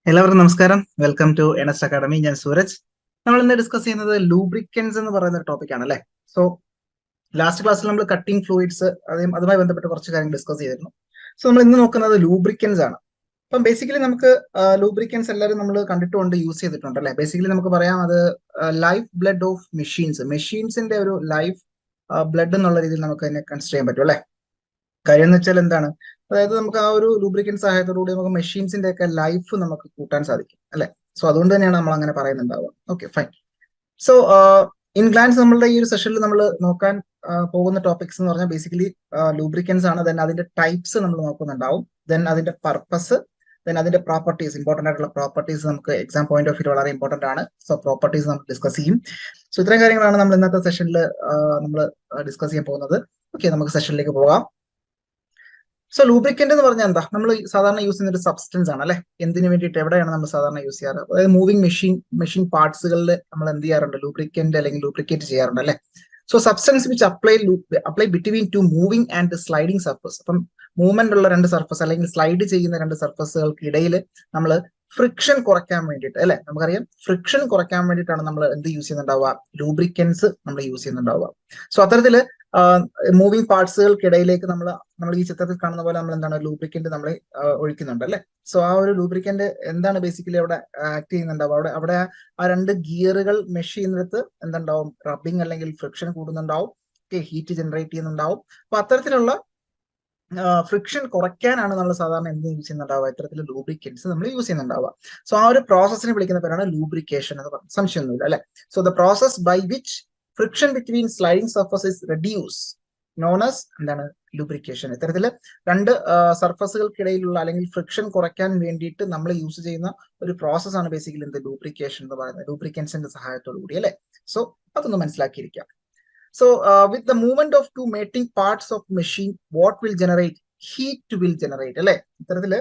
എല്ലാവർക്കും നമസ്കാരം. Welcome to NS academy. ഞാൻ സൂരജ്. നമ്മൾ ഇന്ന് ഡിസ്കസ് ചെയ്യുന്നത് ലൂബ്രിക്കൻസ് എന്ന് പറയുന്ന ടോപ്പിക് ആണ് അല്ലേ. സോ ലാസ്റ്റ് ക്ലാസ്സിൽ നമ്മൾ കട്ടിംഗ് ഫ്ലൂയിഡ്സ് അതുമായി ബന്ധപ്പെട്ട് കുറച്ച് കാര്യങ്ങൾ ഡിസ്കസ് ചെയ്തിരുന്നു. സോ നമ്മൾ ഇന്ന് നോക്കുന്നത് ലൂബ്രിക്കൻസ് ആണ്. അപ്പം ബേസിക്കലി നമുക്ക് ലൂബ്രിക്കൻസ് എല്ലാവരും നമ്മൾ കണ്ടിട്ടുണ്ട്, യൂസ് ചെയ്തിട്ടുണ്ട് അല്ലെ. ബേസിക്കലി നമുക്ക് പറയാം അത് ലൈഫ് ബ്ലഡ് ഓഫ് മെഷീൻസിന്റെ ഒരു ലൈഫ് ബ്ലഡ് എന്നുള്ള രീതിയിൽ നമുക്ക് അതിനെ കൺസിഡർ ചെയ്യാൻ പറ്റും അല്ലെ. കാര്യം എന്ന് വെച്ചാൽ എന്താണ്, അതായത് നമുക്ക് ആ ഒരു ലൂബ്രിക്കൻറ്റ് സഹായത്തോടുകൂടി നമുക്ക് മെഷീൻസിന്റെ ഒക്കെ ലൈഫ് നമുക്ക് കൂട്ടാൻ സാധിക്കും അല്ലെ. സോ അതുകൊണ്ട് തന്നെയാണ് നമ്മൾ അങ്ങനെ പറയുന്നുണ്ടാവുക. Okay, fine. So in glance നമ്മളുടെ ഈ ഒരു സെഷനിൽ നമ്മൾ നോക്കാൻ പോകുന്ന ടോപ്പിക്സ് എന്ന് പറഞ്ഞാൽ ബേസിക്കലി ലൂബ്രിക്കൻസ് ആണ്. ദെൻ അതിന്റെ ടൈപ്സ് നമ്മൾ നോക്കുന്നുണ്ടാവും. ദെൻ അതിന്റെ പർപ്പസ്, ദെൻ അതിന്റെ പ്രോപ്പർട്ടീസ്, ഇമ്പോർട്ടന്റ് ആയിട്ടുള്ള പ്രോപ്പർട്ടീസ് നമുക്ക് എക്സാം പോയിന്റ് ഓഫ് വ്യൂ വളരെ ഇമ്പോർട്ടന്റ് ആണ്. സോ പ്രോപ്പർട്ടീസ് നമ്മൾ ഡിസ്കസ് ചെയ്യും. സോ ഇത്രയും കാര്യങ്ങളാണ് നമ്മൾ ഇന്നത്തെ സെഷനിൽ നമ്മൾ ഡിസ്കസ് ചെയ്യാൻ പോകുന്നത്. ഓക്കെ, നമുക്ക് സെഷനിലേക്ക് പോകാം. സോ ലൂബ്രിക്കന്റ് എന്ന് പറഞ്ഞാൽ എന്താ, നമ്മൾ സാധാരണ യൂസ് ചെയ്യുന്ന ഒരു സബ്സ്റ്റൻസ് ആണ് അല്ലെ. എന്തിനു വേണ്ടിയിട്ട്, എവിടെയാണ് നമ്മൾ സാധാരണ യൂസ് ചെയ്യാറ്? അതായത് മൂവിങ് മെഷീൻ പാർട്സുകളിൽ നമ്മൾ എന്ത് ചെയ്യാറുണ്ട്, ലൂബ്രിക്കന്റ് അല്ലെങ്കിൽ ലൂബ്രിക്കേറ്റ് ചെയ്യാറുണ്ട് അല്ലെ. So substance which apply between two moving and sliding surface. അപ്പം മൂവ്മെന്റ് ഉള്ള രണ്ട് സർഫസ് അല്ലെങ്കിൽ സ്ലൈഡ് ചെയ്യുന്ന രണ്ട് സർഫസുകൾക്ക് ഇടയിൽ നമ്മൾ ഫ്രിക്ഷൻ കുറയ്ക്കാൻ വേണ്ടിയിട്ട് അല്ലെ, നമുക്കറിയാം ഫ്രിക്ഷൻ കുറയ്ക്കാൻ വേണ്ടിയിട്ടാണ് നമ്മൾ എന്ത് യൂസ് ചെയ്യുന്നുണ്ടാവുക, ലൂബ്രിക്കൻസ് നമ്മൾ യൂസ് ചെയ്യുന്നുണ്ടാവുക. സോ അത്തരത്തില് മൂവിങ് പാർട്സുകൾക്കിടയിലേക്ക് നമ്മൾ ഈ ചിത്രത്തിൽ കാണുന്ന പോലെ നമ്മൾ എന്താണ് ലൂബ്രിക്കന്റ് നമ്മൾ ഒഴിക്കുന്നുണ്ട് അല്ലെ. സോ ആ ഒരു ലൂബ്രിക്കന്റ് എന്താണ് ബേസിക്കലി അവിടെ ആക്ട് ചെയ്യുന്നുണ്ടാവും, അവിടെ ആ രണ്ട് ഗിയറുകൾ മെഷ് ചെയ്യുന്നിടത്ത് എന്തുണ്ടാവും, റബ്ബിങ് അല്ലെങ്കിൽ ഫ്രിക്ഷൻ കൂടുന്നുണ്ടാവും, ഹീറ്റ് ജനറേറ്റ് ചെയ്യുന്നുണ്ടാവും. അപ്പൊ അത്തരത്തിലുള്ള ഫ്രിക്ഷൻ കുറയ്ക്കാനാണ് നമ്മൾ സാധാരണ എന്ത് യൂസ് ചെയ്യുന്നുണ്ടാവുക, ഇത്തരത്തിൽ ലൂബ്രിക്കൻസ് നമ്മൾ യൂസ് ചെയ്യുന്നുണ്ടാവുക. സോ ആ ഒരു പ്രോസസ്സിനെ വിളിക്കുന്ന പേരാണ് ലൂബ്രിക്കേഷൻ എന്ന് പറഞ്ഞ സംശയമൊന്നുമില്ല അല്ലെ. So the process by which friction between sliding surfaces reduce known as എന്താണ്, ലൂബ്രിക്കേഷൻ. ഇത്തരത്തില് രണ്ട് സർഫസുകൾക്കിടയിലുള്ള അല്ലെങ്കിൽ ഫ്രിക്ഷൻ കുറയ്ക്കാൻ വേണ്ടിയിട്ട് നമ്മൾ യൂസ് ചെയ്യുന്ന ഒരു പ്രോസസ്സാണ് ബേസിക്കലി എന്ത്, ലൂബ്രിക്കേഷൻ എന്ന് പറയുന്നത്, ലൂബ്രിക്കൻസിന്റെ സഹായത്തോടു കൂടി അല്ലെ. സോ അതൊന്ന് മനസ്സിലാക്കിയിരിക്കാം. So, with the movement of two mating parts of machine, what will generate? Heat will generate. അല്ലെ, ഇത്തരത്തില്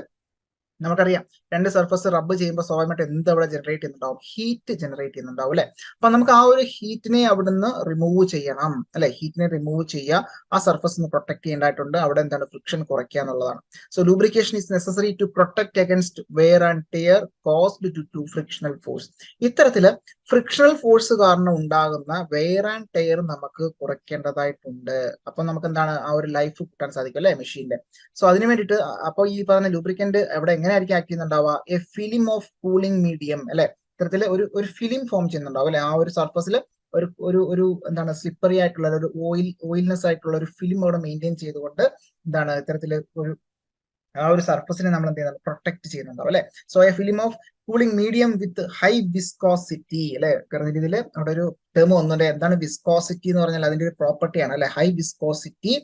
നമുക്കറിയാം രണ്ട് സർഫസ് റബ്ബ് ചെയ്യുമ്പോൾ സ്വാഭാവികമായിട്ട് എന്ത് അവിടെ ജനറേറ്റ് ചെയ്യുന്നുണ്ടാവും, ഹീറ്റ് ജനറേറ്റ് ചെയ്യുന്നുണ്ടാവും അല്ലെ. അപ്പൊ നമുക്ക് ആ ഒരു ഹീറ്റിനെ അവിടുന്ന് റിമൂവ് ചെയ്യണം അല്ലെ. ഹീറ്റിനെ റിമൂവ് ചെയ്യുക, ആ സർഫസ് ഒന്ന് പ്രൊട്ടക്ട് ചെയ്യേണ്ടതായിട്ടുണ്ട്. അവിടെ എന്താണ്, ഫ്രിക്ഷൻ കുറയ്ക്കുക എന്നുള്ളതാണ്. So lubrication is necessary to protect against wear and tear caused due to frictional force. ഇത്തരത്തില് ഫ്രിക്ഷണൽ ഫോഴ്സ് കാരണം ഉണ്ടാകുന്ന വെയർ ആൻഡ് ടെയർ നമുക്ക് കുറയ്ക്കേണ്ടതായിട്ടുണ്ട്. അപ്പൊ നമുക്ക് എന്താണ്, ആ ഒരു ലൈഫ് കിട്ടാൻ സാധിക്കും അല്ലെ മെഷീന്റെ. സോ അതിന് വേണ്ടിയിട്ട് അപ്പോൾ ഈ പറഞ്ഞ ലൂബ്രിക്കന്റ് എവിടെ എങ്ങനെയായിരിക്കും ആക്ട് ചെയ്യുന്നുണ്ടാവുക, a film of cooling medium അല്ലെ. ഇത്തരത്തില് ഒരു ഫിലിം ഫോം ചെയ്യുന്നുണ്ടാവും അല്ലെ. ആ ഒരു സർഫസിൽ ഒരു ഒരു ഒരു എന്താണ്, സ്ലിപ്പറി ആയിട്ടുള്ള ഒരു ഓയിൽനെസ് ആയിട്ടുള്ള ഒരു ഫിലിം അവിടെ മെയിൻറ്റെയിൻ ചെയ്തുകൊണ്ട് എന്താണ്, ഇത്തരത്തില് ഒരു ആ ഒരു സർഫസിനെ നമ്മൾ എന്ത് ചെയ്യുന്നത്, പ്രൊട്ടക്ട് ചെയ്യുന്നുണ്ടാവും അല്ലെ. So A film of cooling medium with high viscosity അല്ലെ. കാരണം രീതിയിൽ അവിടെ ഒരു ടേം വന്നിട്ട് എന്താണ് വിസ്കോസിറ്റി എന്ന് പറഞ്ഞാൽ അതിന്റെ ഒരു പ്രോപ്പർട്ടി ആണ് അല്ലെ. High viscosity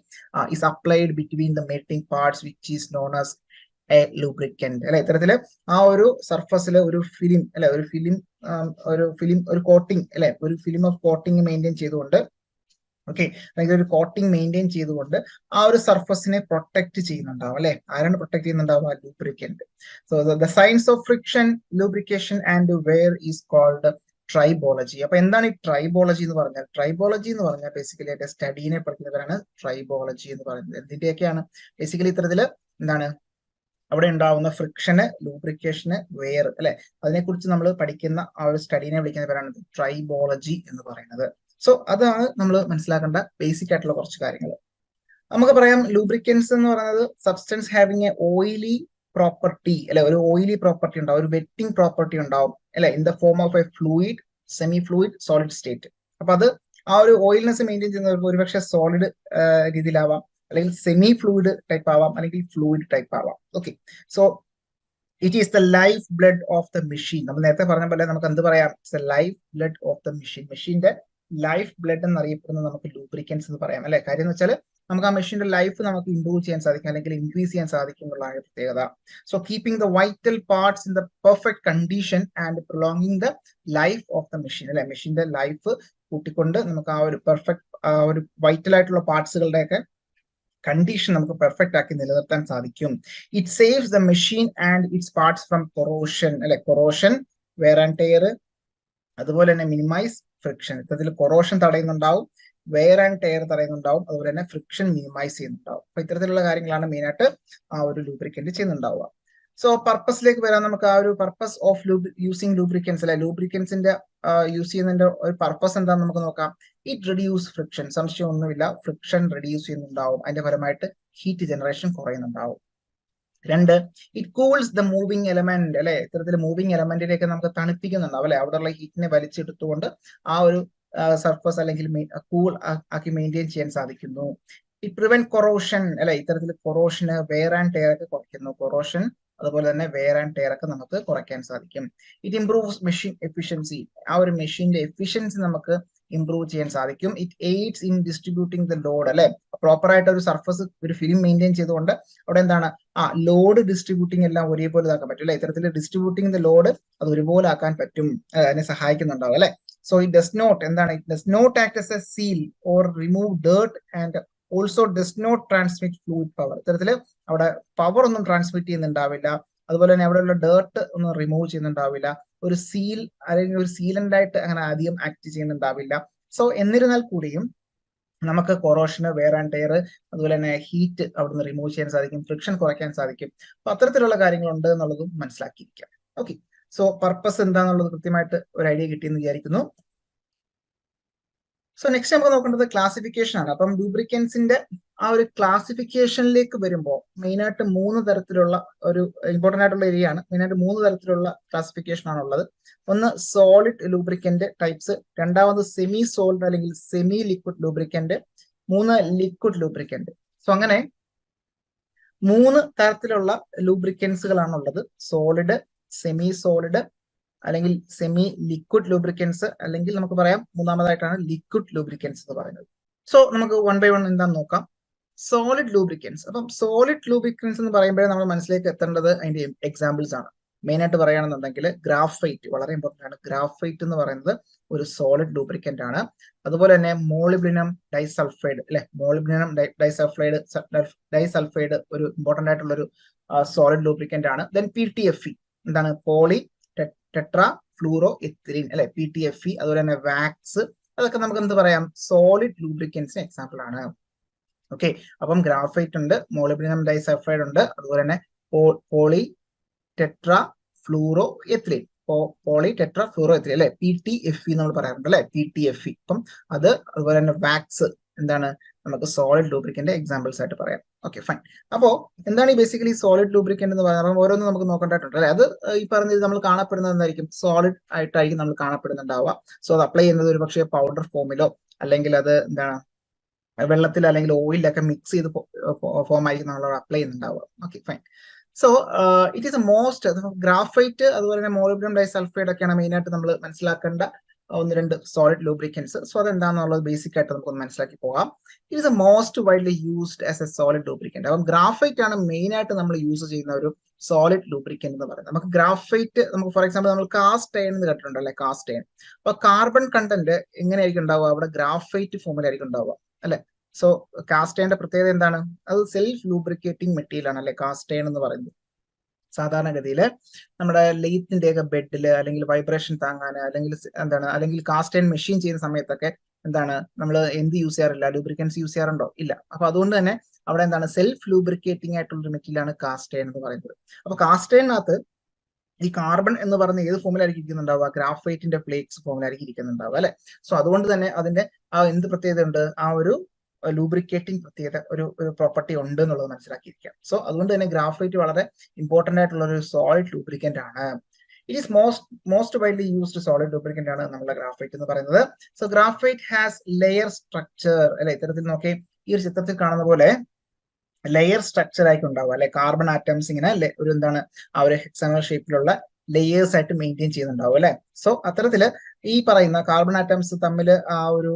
is applied between the mating parts which is known as A lubricant അല്ലെ. ഇത്തരത്തില് ആ ഒരു സർഫസിൽ ഒരു ഫിലിം അല്ലെ, ഒരു കോട്ടിംഗ് അല്ലെ, ഒരു ഫിലിം ഓഫ് കോട്ടിംഗ് മെയിൻറ്റെയിൻ ചെയ്തുകൊണ്ട്, ഓക്കെ, അല്ലെങ്കിൽ ഒരു കോട്ടിംഗ് മെയിൻറ്റെയിൻ ചെയ്തുകൊണ്ട് ആ ഒരു സർഫസിനെ പ്രൊട്ടക്ട് ചെയ്യുന്നുണ്ടാവും അല്ലെ. ആരാണ് പ്രൊട്ടക്ട് ചെയ്യുന്നുണ്ടാവുക, lubricant. So the science of friction, lubrication and wear is called tribology. അപ്പൊ എന്താണ് ഈ ട്രൈബോളജി എന്ന് പറഞ്ഞാൽ? ട്രൈബോളജി എന്ന് പറഞ്ഞാൽ ബേസിക്കലി ആയിട്ട് സ്റ്റഡീനെ പഠിക്കുന്നവരാണ് ട്രൈബോളജി എന്ന് പറയുന്നത്. എന്തിന്റെയൊക്കെയാണ് ബേസിക്കലി ഇത്തരത്തില് എന്താണ് അവിടെ ഉണ്ടാവുന്ന ഫ്രിക്ഷന്, ലൂബ്രിക്കേഷന്, വെയർ അല്ലെ, അതിനെക്കുറിച്ച് നമ്മൾ പഠിക്കുന്ന ആ ഒരു സ്റ്റഡീനെ വിളിക്കുന്ന പേരാണ് ട്രൈബോളജി എന്ന് പറയുന്നത്. സോ അതാണ് നമ്മൾ മനസ്സിലാക്കേണ്ട ബേസിക് ആയിട്ടുള്ള കുറച്ച് കാര്യങ്ങൾ. നമുക്ക് പറയാം ലൂബ്രിക്കൻസ് എന്ന് പറയുന്നത് substance having A oily property അല്ലെ, ഒരു ഓയിലി പ്രോപ്പർട്ടി ഉണ്ടാവും, ഒരു വെറ്റിംഗ് പ്രോപ്പർട്ടി ഉണ്ടാവും അല്ലെ, in the form of A fluid, semi fluid, solid state. അപ്പൊ അത് ആ ഒരു ഓയിൽനെസ് മെയിൻറ്റെയിൻ ചെയ്യുന്നവർക്ക് ഒരുപക്ഷെ സോളിഡ് രീതിയിലാവാം, അല്ലെങ്കിൽ സെമി ഫ്ലൂയിഡ് ടൈപ്പ് ആവാം, അല്ലെങ്കിൽ ഫ്ലൂയിഡ് ടൈപ്പ് ആവാം. Okay, so it is the life blood of the machine. നമ്മൾ നേരത്തെ പറഞ്ഞ പോലെ നമുക്ക് എന്ത് പറയാം, it's the life blood of the machine. മെഷീന്റെ ലൈഫ് ബ്ലഡ് എന്നറിയപ്പെടുന്നത് നമുക്ക് ലൂബ്രിക്കൻസ് എന്ന് പറയാം അല്ലെ. കാര്യം എന്ന് വെച്ചാൽ നമുക്ക് ആ മെഷീന്റെ ലൈഫ് നമുക്ക് ഇംപ്രൂവ് ചെയ്യാൻ സാധിക്കും, അല്ലെങ്കിൽ ഇൻക്രീസ് ചെയ്യാൻ സാധിക്കും എന്നുള്ളതാണ് പ്രത്യേകത. So keeping the vital parts in the perfect condition and prolonging the life of the machine അല്ലെ. മെഷീന്റെ ലൈഫ് കൂട്ടിക്കൊണ്ട് നമുക്ക് ആ ഒരു പെർഫെക്റ്റ് ഒരു വൈറ്റൽ ആയിട്ടുള്ള പാർട്സുകളുടെയൊക്കെ കണ്ടീഷൻ നമുക്ക് പെർഫെക്റ്റ് ആക്കി നിലനിർത്താൻ സാധിക്കും. It saves the machine and it's parts from corrosion അല്ലെ. കൊറോഷൻ, വെയർ ആൻഡ് ടെയർ, അതുപോലെ തന്നെ മിനിമൈസ് ഫ്രിക്ഷൻ. ഇത്തരത്തിൽ കൊറോഷൻ തടയുന്നുണ്ടാവും, വെയർ ആൻഡ് ടെയർ തടയുന്നുണ്ടാവും, അതുപോലെ തന്നെ ഫ്രിക്ഷൻ മിനിമൈസ് ചെയ്യുന്നുണ്ടാവും. അപ്പൊ ഇത്തരത്തിലുള്ള കാര്യങ്ങളാണ് മെയിൻ ആയിട്ട് ആ ഒരു ലൂബ്രിക്കന്റ് ചെയ്യുന്നുണ്ടാവുക. സോ പർപ്പസിലേക്ക് വരാൻ നമുക്ക് ആ ഒരു പർപ്പസ് ഓഫ് യൂസിങ് ലൂബ്രിക്കൻസ് അല്ലെ, ലൂബ്രിക്കൻസിന്റെ യൂസ് ചെയ്യുന്നതിന്റെ ഒരു പർപ്പസ് എന്താണെന്ന് നമുക്ക് നോക്കാം. ഇറ്റ് റെഡ്യൂസ് ഫ്രിക്ഷൻ, സംശയം ഒന്നുമില്ല, ഫ്രിക്ഷൻ റെഡ്യൂസ് ചെയ്യുന്നുണ്ടാവും, അതിന്റെ ഫലമായിട്ട് ഹീറ്റ് ജനറേഷൻ കുറയുന്നുണ്ടാവും. രണ്ട്, it cools the moving element അല്ലെ, ഇത്തരത്തിൽ മൂവിങ് എലമെന്റിലേക്ക് നമുക്ക് തണുപ്പിക്കുന്നുണ്ടാവും അല്ലെ, അവിടെയുള്ള ഹീറ്റിനെ വലിച്ചെടുത്തുകൊണ്ട് ആ ഒരു സർഫസ് അല്ലെങ്കിൽ കൂൾ ആക്കി മെയിൻറ്റെയിൻ ചെയ്യാൻ സാധിക്കുന്നു. ഇറ്റ് പ്രിവെന്റ് കൊറോഷൻ അല്ലെ, ഇത്തരത്തിൽ കൊറോഷന് വെയർ ആൻഡ് ടയർ ഒക്കെ കുറയ്ക്കുന്നു, കൊറോഷൻ അതുപോലെ തന്നെ വെയർ ആൻഡ് ടയർ ഒക്കെ നമുക്ക് കുറയ്ക്കാൻ സാധിക്കും. ഇറ്റ് ഇംപ്രൂവ്സ് മെഷീൻ എഫിഷ്യൻസി, ആ ഒരു മെഷീന്റെ എഫിഷ്യൻസി നമുക്ക് ഇംപ്രൂവ് ചെയ്യാൻ സാധിക്കും. It AIDS in distributing the load അല്ലെ, പ്രോപ്പർ ആയിട്ട് ഒരു സർഫസ് ഒരു ഫിലിം മെയിൻറ്റെയിൻ ചെയ്തുകൊണ്ട് അവിടെ എന്താണ് ലോഡ് ഡിസ്ട്രിബ്യൂട്ടിംഗ് എല്ലാം ഒരേപോലെ ആക്കാൻ പറ്റും അല്ലെ, ഇത്തരത്തിൽ ഡിസ്ട്രിബ്യൂട്ടിംഗ് ദ ലോഡ് അത് ഒരുപോലെ ആക്കാൻ പറ്റും, അതിനെ സഹായിക്കുന്നുണ്ടാവും അല്ലെ. സോ ഇറ്റ് ഡസ് നോട്ട് എന്താണ്, it does not act as a seal or remove dirt and also does not transmit fluid power, ഇത്തരത്തിൽ അവിടെ പവർ ഒന്നും ട്രാൻസ്മിറ്റ് ചെയ്യുന്നുണ്ടാവില്ല, അതുപോലെ തന്നെ അവിടെയുള്ള ഡേർട്ട് ഒന്നും റിമൂവ് ചെയ്യുന്നുണ്ടാവില്ല, ഒരു സീൽ അല്ലെങ്കിൽ ഒരു സീലന്റ് ആയിട്ട് അങ്ങനെ അധികം ആക്ട് ചെയ്യുന്നുണ്ടാവില്ല. സോ എന്നിരുന്നാൽ കൂടിയും നമുക്ക് കൊറോഷന് വെയർ ആൻഡ് ടയർ അതുപോലെ തന്നെ ഹീറ്റ് അവിടുന്ന് റിമൂവ് ചെയ്യാൻ സാധിക്കും, ഫ്രിക്ഷൻ കുറയ്ക്കാൻ സാധിക്കും. അപ്പൊ അത്തരത്തിലുള്ള കാര്യങ്ങളുണ്ട് എന്നുള്ളതും മനസ്സിലാക്കിയിരിക്കാം. ഓക്കെ, സോ പർപ്പസ് എന്താണെന്നുള്ളത് കൃത്യമായിട്ട് ഒരു ഐഡിയ കിട്ടിയെന്ന് വിചാരിക്കുന്നു. സോ നെക്സ്റ്റ് നമുക്ക് നോക്കേണ്ടത് ക്ലാസിഫിക്കേഷൻ ആണ്. അപ്പം ലൂബ്രിക്കൻസിന്റെ ആ ഒരു ക്ലാസിഫിക്കേഷനിലേക്ക് വരുമ്പോൾ മെയിനായിട്ട് 3 തരത്തിലുള്ള ഒരു ഇമ്പോർട്ടന്റ് ആയിട്ടുള്ള ഏരിയ ആണ്. മെയിനായിട്ട് 3 തരത്തിലുള്ള ക്ലാസിഫിക്കേഷൻ ആണുള്ളത്. ഒന്ന് സോളിഡ് ലൂബ്രിക്കന്റ് ടൈപ്സ്, രണ്ടാമത് സെമി സോളിഡ് അല്ലെങ്കിൽ semi liquid lubricant, 3 liquid lubricant. So അങ്ങനെ 3 തരത്തിലുള്ള ലൂബ്രിക്കൻസുകളാണുള്ളത്. സോളിഡ്, സെമി സോളിഡ് അല്ലെങ്കിൽ സെമി ലിക്വിഡ് ലൂബ്രിക്കൻസ്, അല്ലെങ്കിൽ നമുക്ക് പറയാം മൂന്നാമതായിട്ടാണ് ലിക്വിഡ് ലൂബ്രിക്കൻസ് എന്ന് പറയുന്നത്. സോ നമുക്ക് വൺ ബൈ വൺ എന്താണെന്ന് നോക്കാം. Solid lubricants. അപ്പം സോളിഡ് ലൂബ്രിക്കൻസ് എന്ന് പറയുമ്പോഴേ നമ്മൾ മനസ്സിലേക്ക് എത്തേണ്ടത് അതിന്റെ എക്സാമ്പിൾസ് ആണ്. മെയിൻ ആയിട്ട് പറയുകയാണെന്നുണ്ടെങ്കിൽ ഗ്രാഫൈറ്റ് വളരെ ഇമ്പോർട്ടന്റ് ആണ്. ഗ്രാഫൈറ്റ് എന്ന് പറയുന്നത് ഒരു സോളിഡ് ലൂബ്രിക്കന്റ് ആണ്. അതുപോലെ തന്നെ മോളിബ്ഡിനം ഡൈസൾഫൈഡ് അല്ലെ, മോളിബ്ഡിനം ഡൈസൾഫൈഡ് ഒരു ഇമ്പോർട്ടന്റ് ആയിട്ടുള്ള ഒരു സോളിഡ് ലൂബ്രിക്കന്റ് ആണ്. ദെൻ PTFE എന്താണ്, പോളി ടെട്രാ ഫ്ലൂറോ എത്തിലീൻ അല്ലെ, PTFE. അതുപോലെ തന്നെ വാക്സ്, അതൊക്കെ നമുക്ക് എന്ത് പറയാം, സോളിഡ് ലൂബ്രിക്കൻസിന് എക്സാമ്പിൾ ആണ്. ഓക്കെ, അപ്പം ഗ്രാഫൈറ്റ് ഉണ്ട്, മോളിബ്ഡിനം ഡൈസൾഫൈഡ് ഉണ്ട്, അതുപോലെ തന്നെ polytetrafluoroethylene, polytetrafluoroethylene അല്ലെ, PTFE നമ്മൾ പറയാറുണ്ട് അല്ലെ, PTFE. അപ്പം അത് അതുപോലെ തന്നെ വാക്സ് എന്താണ് നമുക്ക് സോളിഡ് ലൂബ്രിക്കന്റ് എക്സാമ്പിൾസ് ആയിട്ട് പറയാം. Okay fine. അപ്പോ എന്താണ് ഈ ബേസിക്കലി സോളിഡ് ലൂബ്രിക്കന്റ് എന്ന് പറയുന്നത്, ഓരോന്നും നമുക്ക് നോക്കേണ്ടതായിട്ടുണ്ട് അല്ലെ. അത് ഈ പറഞ്ഞത് നമ്മൾ കാണപ്പെടുന്നത് എന്തായിരിക്കും, സോളിഡ് ആയിട്ടായിരിക്കും നമ്മൾ കാണപ്പെടുന്നുണ്ടാവുക. സോ അത് അപ്ലൈ ചെയ്യുന്നത് ഒരു പക്ഷേ പൗഡർ ഫോമിലോ അല്ലെങ്കിൽ അത് എന്താണ് വെള്ളത്തിൽ അല്ലെങ്കിൽ ഓയിലൊക്കെ മിക്സ് ചെയ്ത് ഫോം ആയിരിക്കും നമ്മൾ അപ്ലൈ ചെയ്യുന്നുണ്ടാവുക. Okay fine. So it is a most graphite അതുപോലെ തന്നെ മോളിബ്ഡിനം ഡൈസൾഫൈഡ് ഒക്കെയാണ് മെയിൻ ആയിട്ട് നമ്മൾ മനസ്സിലാക്കേണ്ട 1-2 സോളിഡ് ലൂബ്രിക്കൻസ്. സോ അതെന്താണെന്നുള്ളത് ബേസിക് ആയിട്ട് നമുക്ക് മനസ്സിലാക്കി പോകാം. It is a most widely used as A solid lubricant. അപ്പം ഗ്രാഫൈറ്റ് ആണ് മെയിൻ ആയിട്ട് നമ്മൾ യൂസ് ചെയ്യുന്ന ഒരു സോളിഡ് ലൂബ്രിക്കന്റ് എന്ന് പറയുന്നത്. നമുക്ക് ഗ്രാഫൈറ്റ് നമുക്ക് ഫോർ എക്സാമ്പിൾ നമ്മൾ കാസ്റ്റ് അയൺ എന്ന് കേട്ടിട്ടുണ്ട് അല്ലെ, കാസ്റ്റ് അയൺ. അപ്പൊ കാർബൺ കണ്ടന്റ് എങ്ങനെയായിരിക്കും ഉണ്ടാവുക, അവിടെ ഗ്രാഫൈറ്റ് ഫോമിലായിരിക്കും ഉണ്ടാവുക അല്ലെ. സോ കാസ്റ്റ് അയണിന്റെ പ്രത്യേകത എന്താണ്, അത് സെൽഫ് ലൂബ്രിക്കേറ്റിംഗ് മെറ്റീരിയൽ ആണ് അല്ലെ കാസ്റ്റ് അയൺ എന്ന് പറയുന്നത്. സാധാരണഗതിയിൽ നമ്മുടെ ലെയ്ത്തിന്റെ ഒക്കെ ബെഡിൽ അല്ലെങ്കിൽ വൈബ്രേഷൻ താങ്ങാൻ അല്ലെങ്കിൽ എന്താണ് അല്ലെങ്കിൽ കാസ്റ്റ് അയൺ മെഷീൻ ചെയ്യുന്ന സമയത്തൊക്കെ എന്താണ് നമ്മൾ എന്ത് യൂസ് ചെയ്യാറില്ല, ലൂബ്രിക്കൻസ് യൂസ് ചെയ്യാറുണ്ടോ, ഇല്ല. അപ്പൊ അതുകൊണ്ട് തന്നെ അവിടെ എന്താണ് സെൽഫ് ലൂബ്രിക്കേറ്റിംഗ് ആയിട്ടുള്ള ഒരു മെറ്റീരിയൽ ആണ് കാസ്റ്റ് അയൺ എന്ന് പറയുന്നത്. അപ്പൊ കാസ്റ്റ് അയണിനകത്ത് ഈ കാർബൺ എന്ന് പറയുന്ന ഏത് ഫോമിലായിരിക്കും ഇരിക്കുന്നുണ്ടാവുക, ഗ്രാഫൈറ്റിന്റെ ഫ്ലേക്സ് ഫോമിലായിരിക്കും ഇരിക്കുന്നുണ്ടാവുക അല്ലെ. സോ അതുകൊണ്ട് തന്നെ അതിന്റെ ആ എന്ത് പ്രത്യേകത ഉണ്ട്, ആ ഒരു ലൂബ്രിക്കേറ്റിംഗ് പ്രത്യേകത ഒരു പ്രോപ്പർട്ടി ഉണ്ട് എന്നുള്ളത് മനസ്സിലാക്കിയിരിക്കാം. സോ അതുകൊണ്ട് തന്നെ ഗ്രാഫൈറ്റ് വളരെ ഇമ്പോർട്ടന്റ് ആയിട്ടുള്ള ഒരു സോളിഡ് ലൂബ്രിക്കന്റ് ആണ്. It is most widely used solid lubricant ആണ് നമ്മുടെ ഗ്രാഫൈറ്റ് എന്ന് പറയുന്നത്. So graphite has layer structure അല്ലെ, ഇത്തരത്തിൽ നോക്കി ഈ ഒരു ചിത്രത്തിൽ കാണുന്ന പോലെ ലെയർ സ്ട്രക്ചർ ആയിട്ട് ഉണ്ടാവുക അല്ലെ, കാർബൺ ആറ്റംസ് ഇങ്ങനെ ഒരു എന്താണ് ആ ഒരു ഹെക്സാഗണൽ ഷേപ്പിലുള്ള ലേയേഴ്സ് ആയിട്ട് മെയിൻറ്റെയിൻ ചെയ്യുന്നുണ്ടാവും അല്ലെ. സോ അത്തരത്തില് ഈ പറയുന്ന കാർബൺ ആറ്റംസ് തമ്മിൽ ആ ഒരു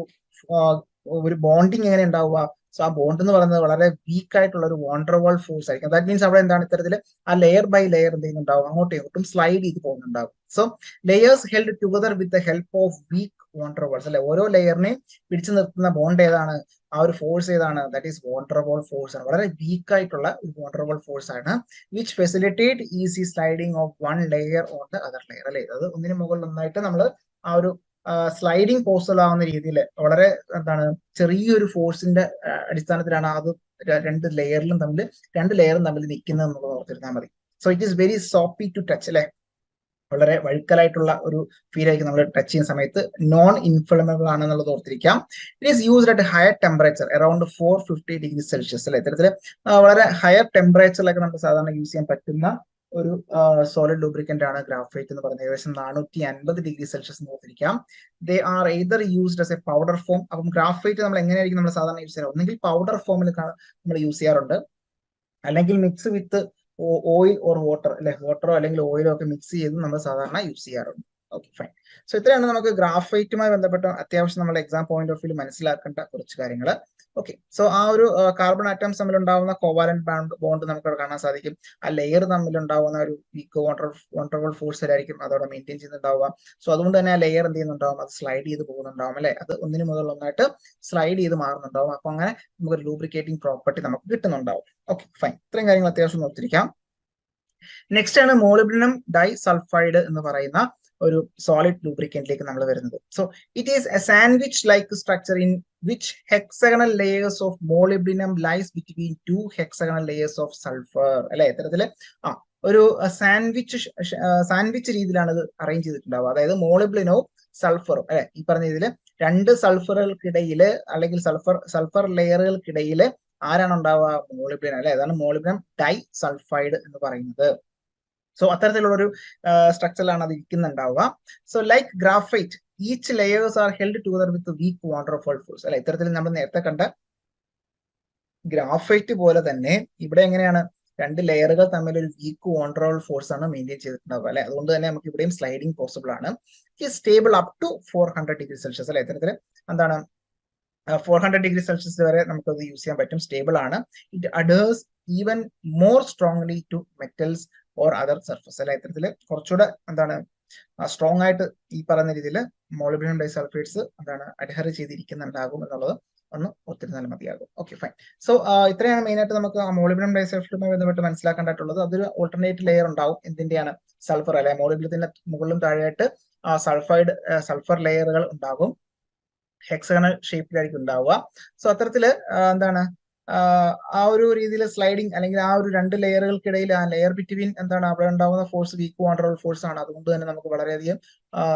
ബോണ്ടിങ് എങ്ങനെ ഉണ്ടാവുക, സോ ആ ബോണ്ട് എന്ന് പറയുന്നത് വളരെ വീക്ക് ആയിട്ടുള്ള ഒരു വാണ്ടർവാൾ ഫോഴ്സ് ആയിരിക്കും. ദാറ്റ് മീൻസ് അവിടെ എന്താണ് ഇത്തരത്തിൽ ആ ലെയർ ബൈ ലെയർ എന്ത് ചെയ്യുന്നുണ്ടാവും, അങ്ങോട്ടും ഇങ്ങോട്ടും സ്ലൈഡ് ചെയ്ത് പോകുന്നുണ്ടാവും. So layers held together with the help of weak van der Waals അല്ലെ, ഓരോ ലെയറിനെയും പിടിച്ചു നിർത്തുന്ന ബോണ്ട് ഏതാണ്, ആ ഒരു ഫോഴ്സ് ഏതാണ്, ദാറ്റ് ഈസ് വാണ്ടർവാൾ ഫോഴ്സ് ആണ്. വളരെ വീക്ക് ആയിട്ടുള്ള വാണ്ടർവാൾ ഫോഴ്സ് ആണ്. Which facilitate easy sliding of one layer on the other layer അല്ലെ. അത് ഒന്നിനു മുകളിൽ ഒന്നായിട്ട് നമ്മൾ ആ ഒരു സ്ലൈഡിങ് പോസിബിൾ ആവുന്ന രീതിയിൽ വളരെ എന്താണ് ചെറിയൊരു ഫോഴ്സിന്റെ അടിസ്ഥാനത്തിലാണ് അത് രണ്ട് ലെയറും തമ്മിൽ നിൽക്കുന്നത് എന്നുള്ളത് ഓർത്തിരുന്നാൽ മതി. So it is very soapy to touch അല്ലെ, വളരെ വഴുക്കലായിട്ടുള്ള ഒരു ഫീൽ ആയിരിക്കും നമ്മൾ ടച്ച് ചെയ്യുന്ന സമയത്ത്. നോൺ ഇൻഫ്ലമബിൾ ആണെന്നുള്ളത് ഓർത്തിരിക്കാം. It is used at higher temperature around 450 അല്ലെ, ഇത്തരത്തിൽ വളരെ ഹയർ ടെമ്പറേച്ചറിലൊക്കെ നമുക്ക് സാധാരണ യൂസ് ചെയ്യാൻ പറ്റുന്ന ഒരു സോളിഡ് ലൂബ്രിക്കന്റ് ആണ് ഗ്രാഫൈറ്റ് എന്ന് പറയുന്നത്. ഏകദേശം 450 എന്ന് ഓർത്തിരിക്കാം. They are either used as a powder form. അപ്പം ഗ്രാഫൈറ്റ് നമ്മൾ എങ്ങനെയായിരിക്കും നമ്മൾ സാധാരണ യൂസ് ചെയ്യാറ്, ഒന്നെങ്കിൽ പൗഡർ ഫോമിൽ നമ്മൾ യൂസ് ചെയ്യാറുണ്ട്, അല്ലെങ്കിൽ mix with oil or water അല്ലെ, വാട്ടറോ അല്ലെങ്കിൽ ഓയിലോ ഒക്കെ മിക്സ് ചെയ്ത് നമ്മൾ സാധാരണ യൂസ് ചെയ്യാറുണ്ട്. Okay fine. സോ ഇത്രയാണ് നമുക്ക് ഗ്രാഫൈറ്റുമായി ബന്ധപ്പെട്ട അത്യാവശ്യം നമ്മൾ എക്സാം പോയിന്റ് ഓഫ് വ്യൂ മനസ്സിലാക്കേണ്ട കുറച്ച് കാര്യങ്ങൾ. ഓക്കെ, സോ ആ ഒരു കാർബൺ ആറ്റംസ് തമ്മിൽ ഉണ്ടാവുന്ന കോവാലന്റ് ബോണ്ട് നമുക്ക് കാണാൻ സാധിക്കും. ആ ലെയർ തമ്മിൽ ഉണ്ടാവുന്ന ഒരു വീക്ക് വണ്ടർഫുൾ ഫോഴ്സ് ആയിരിക്കും അതോടെ മെയിൻറ്റെയിൻ ചെയ്യുന്നുണ്ടാവുക. സോ അതുകൊണ്ട് തന്നെ ആ ലെയർ എന്ത് ചെയ്യുന്നുണ്ടാവും, അത് സ്ലൈഡ് ചെയ്ത് പോകുന്നുണ്ടാവും അല്ലെ, അത് ഒന്നിനു മുതൽ ഒന്നായിട്ട് സ്ലൈഡ് ചെയ്ത് മാറുന്നുണ്ടാവും. അപ്പൊ അങ്ങനെ നമുക്ക് ലൂബ്രിക്കേറ്റിംഗ് പ്രോപ്പർട്ടി നമുക്ക് കിട്ടുന്നുണ്ടാവും. ഓക്കെ ഫൈൻ, ഇത്രയും കാര്യങ്ങൾ അത്യാവശ്യം നോക്കിയിരിക്കാം. നെക്സ്റ്റ് ആണ് മോളിബ്ഡിനം ഡൈ സൾഫൈഡ് എന്ന് പറയുന്ന ഒരു സോളിഡ് ലൂബ്രിക്കന്റിലേക്ക് നമ്മൾ വരുന്നത്. So it is a sandwich like structure in which hexagonal layers of molybdenum lies between 2 hexagonal layers of sulphur അല്ലെ, ഇത്തരത്തില് ഒരു സാൻഡ്വിച്ച് രീതിയിലാണ് ഇത് അറേഞ്ച് ചെയ്തിട്ടുണ്ടാവുക. അതായത് മോളിബ്ഡിനവും സൾഫറും അല്ലെ, ഈ പറഞ്ഞ ഇതില് 2 സൾഫറുകൾക്കിടയില് അല്ലെങ്കിൽ സൾഫർ ലെയറുകൾക്കിടയിൽ ആരാണ് ഉണ്ടാവുക, മോളിബ്ഡിനം അല്ലെ, അതാണ് മോളിബ്ഡിനം ഡൈ സൾഫൈഡ് എന്ന് പറയുന്നത്. സോ അത്തരത്തിലുള്ള ഒരു സ്ട്രക്ചറിലാണ് അത് ഇരിക്കുന്നുണ്ടാവുക. So like graphite each layers are held together with weak wonderful force അല്ലെ, ഇത്തരത്തിൽ നമ്മൾ നേരത്തെ കണ്ട ഗ്രഫൈറ്റ് പോലെ തന്നെ ഇവിടെ എങ്ങനെയാണ് 2 ലെയറുകൾ തമ്മിൽ ഒരു വീക്ക് വണ്ടർഫുൾ ഫോഴ്സ് ആണ് മെയിൻറ്റെയിൻ ചെയ്തിട്ടുണ്ടാവുക അല്ലെ. അതുകൊണ്ട് തന്നെ നമുക്ക് ഇവിടെയും സ്ലൈഡിങ് പോസിബിൾ ആണ്. സ്റ്റേബിൾ അപ് ടു 400°C അല്ലെ, ഇത്തരത്തിൽ എന്താണ് 400°C വരെ നമുക്ക് അത് യൂസ് ചെയ്യാൻ പറ്റും, സ്റ്റേബിൾ ആണ്. It adheres even more strongly to metals or other surface അല്ലെ, ഇത്തരത്തില് കുറച്ചുകൂടെ എന്താണ് സ്ട്രോങ് ആയിട്ട് ഈ പറയുന്ന രീതിയിൽ മോളിബ്ഡിനം ഡൈസൾഫൈഡ്സ് എന്താണ് അഡ്ഹർ ചെയ്തിരിക്കുന്നുണ്ടാകും എന്നുള്ളത് ഒന്ന് ഒത്തിരുന്നാൽ മതിയാകും. Okay fine. സോ ഇത്രയാണ് മെയിൻ ആയിട്ട് നമുക്ക് മോളിബ്ഡിനം ഡൈസൾഫൈഡുമായി ബന്ധപ്പെട്ട് മനസ്സിലാക്കേണ്ടതായിട്ടുള്ളത്. അതൊരു ഓൾട്ടർനേറ്റ് ലെയർ ഉണ്ടാവും, എന്തിന്റെയാണ്, സൾഫർ അല്ലെ, മോളിബ്ഡിനത്തിന്റെ മുകളിലും താഴെയായിട്ട് സൾഫർ ലെയറുകൾ ഉണ്ടാകും, ഹെക്സഗണൽ ഷേപ്പിലായിരിക്കും ഉണ്ടാവുക. സോ അത്തരത്തില് എന്താണ് ആ ഒരു രീതിയിൽ സ്ലൈഡിങ് അല്ലെങ്കിൽ ആ ഒരു 2 ലെയറുകൾക്കിടയിൽ ആ ലെയർ ബിറ്റ്വീൻ എന്താണ് അവിടെ ഉണ്ടാവുന്ന ഫോഴ്സ് വീക്ക് വണ്ടർഫുൾ ഫോഴ്സ് ആണ്. അതുകൊണ്ട് തന്നെ നമുക്ക് വളരെയധികം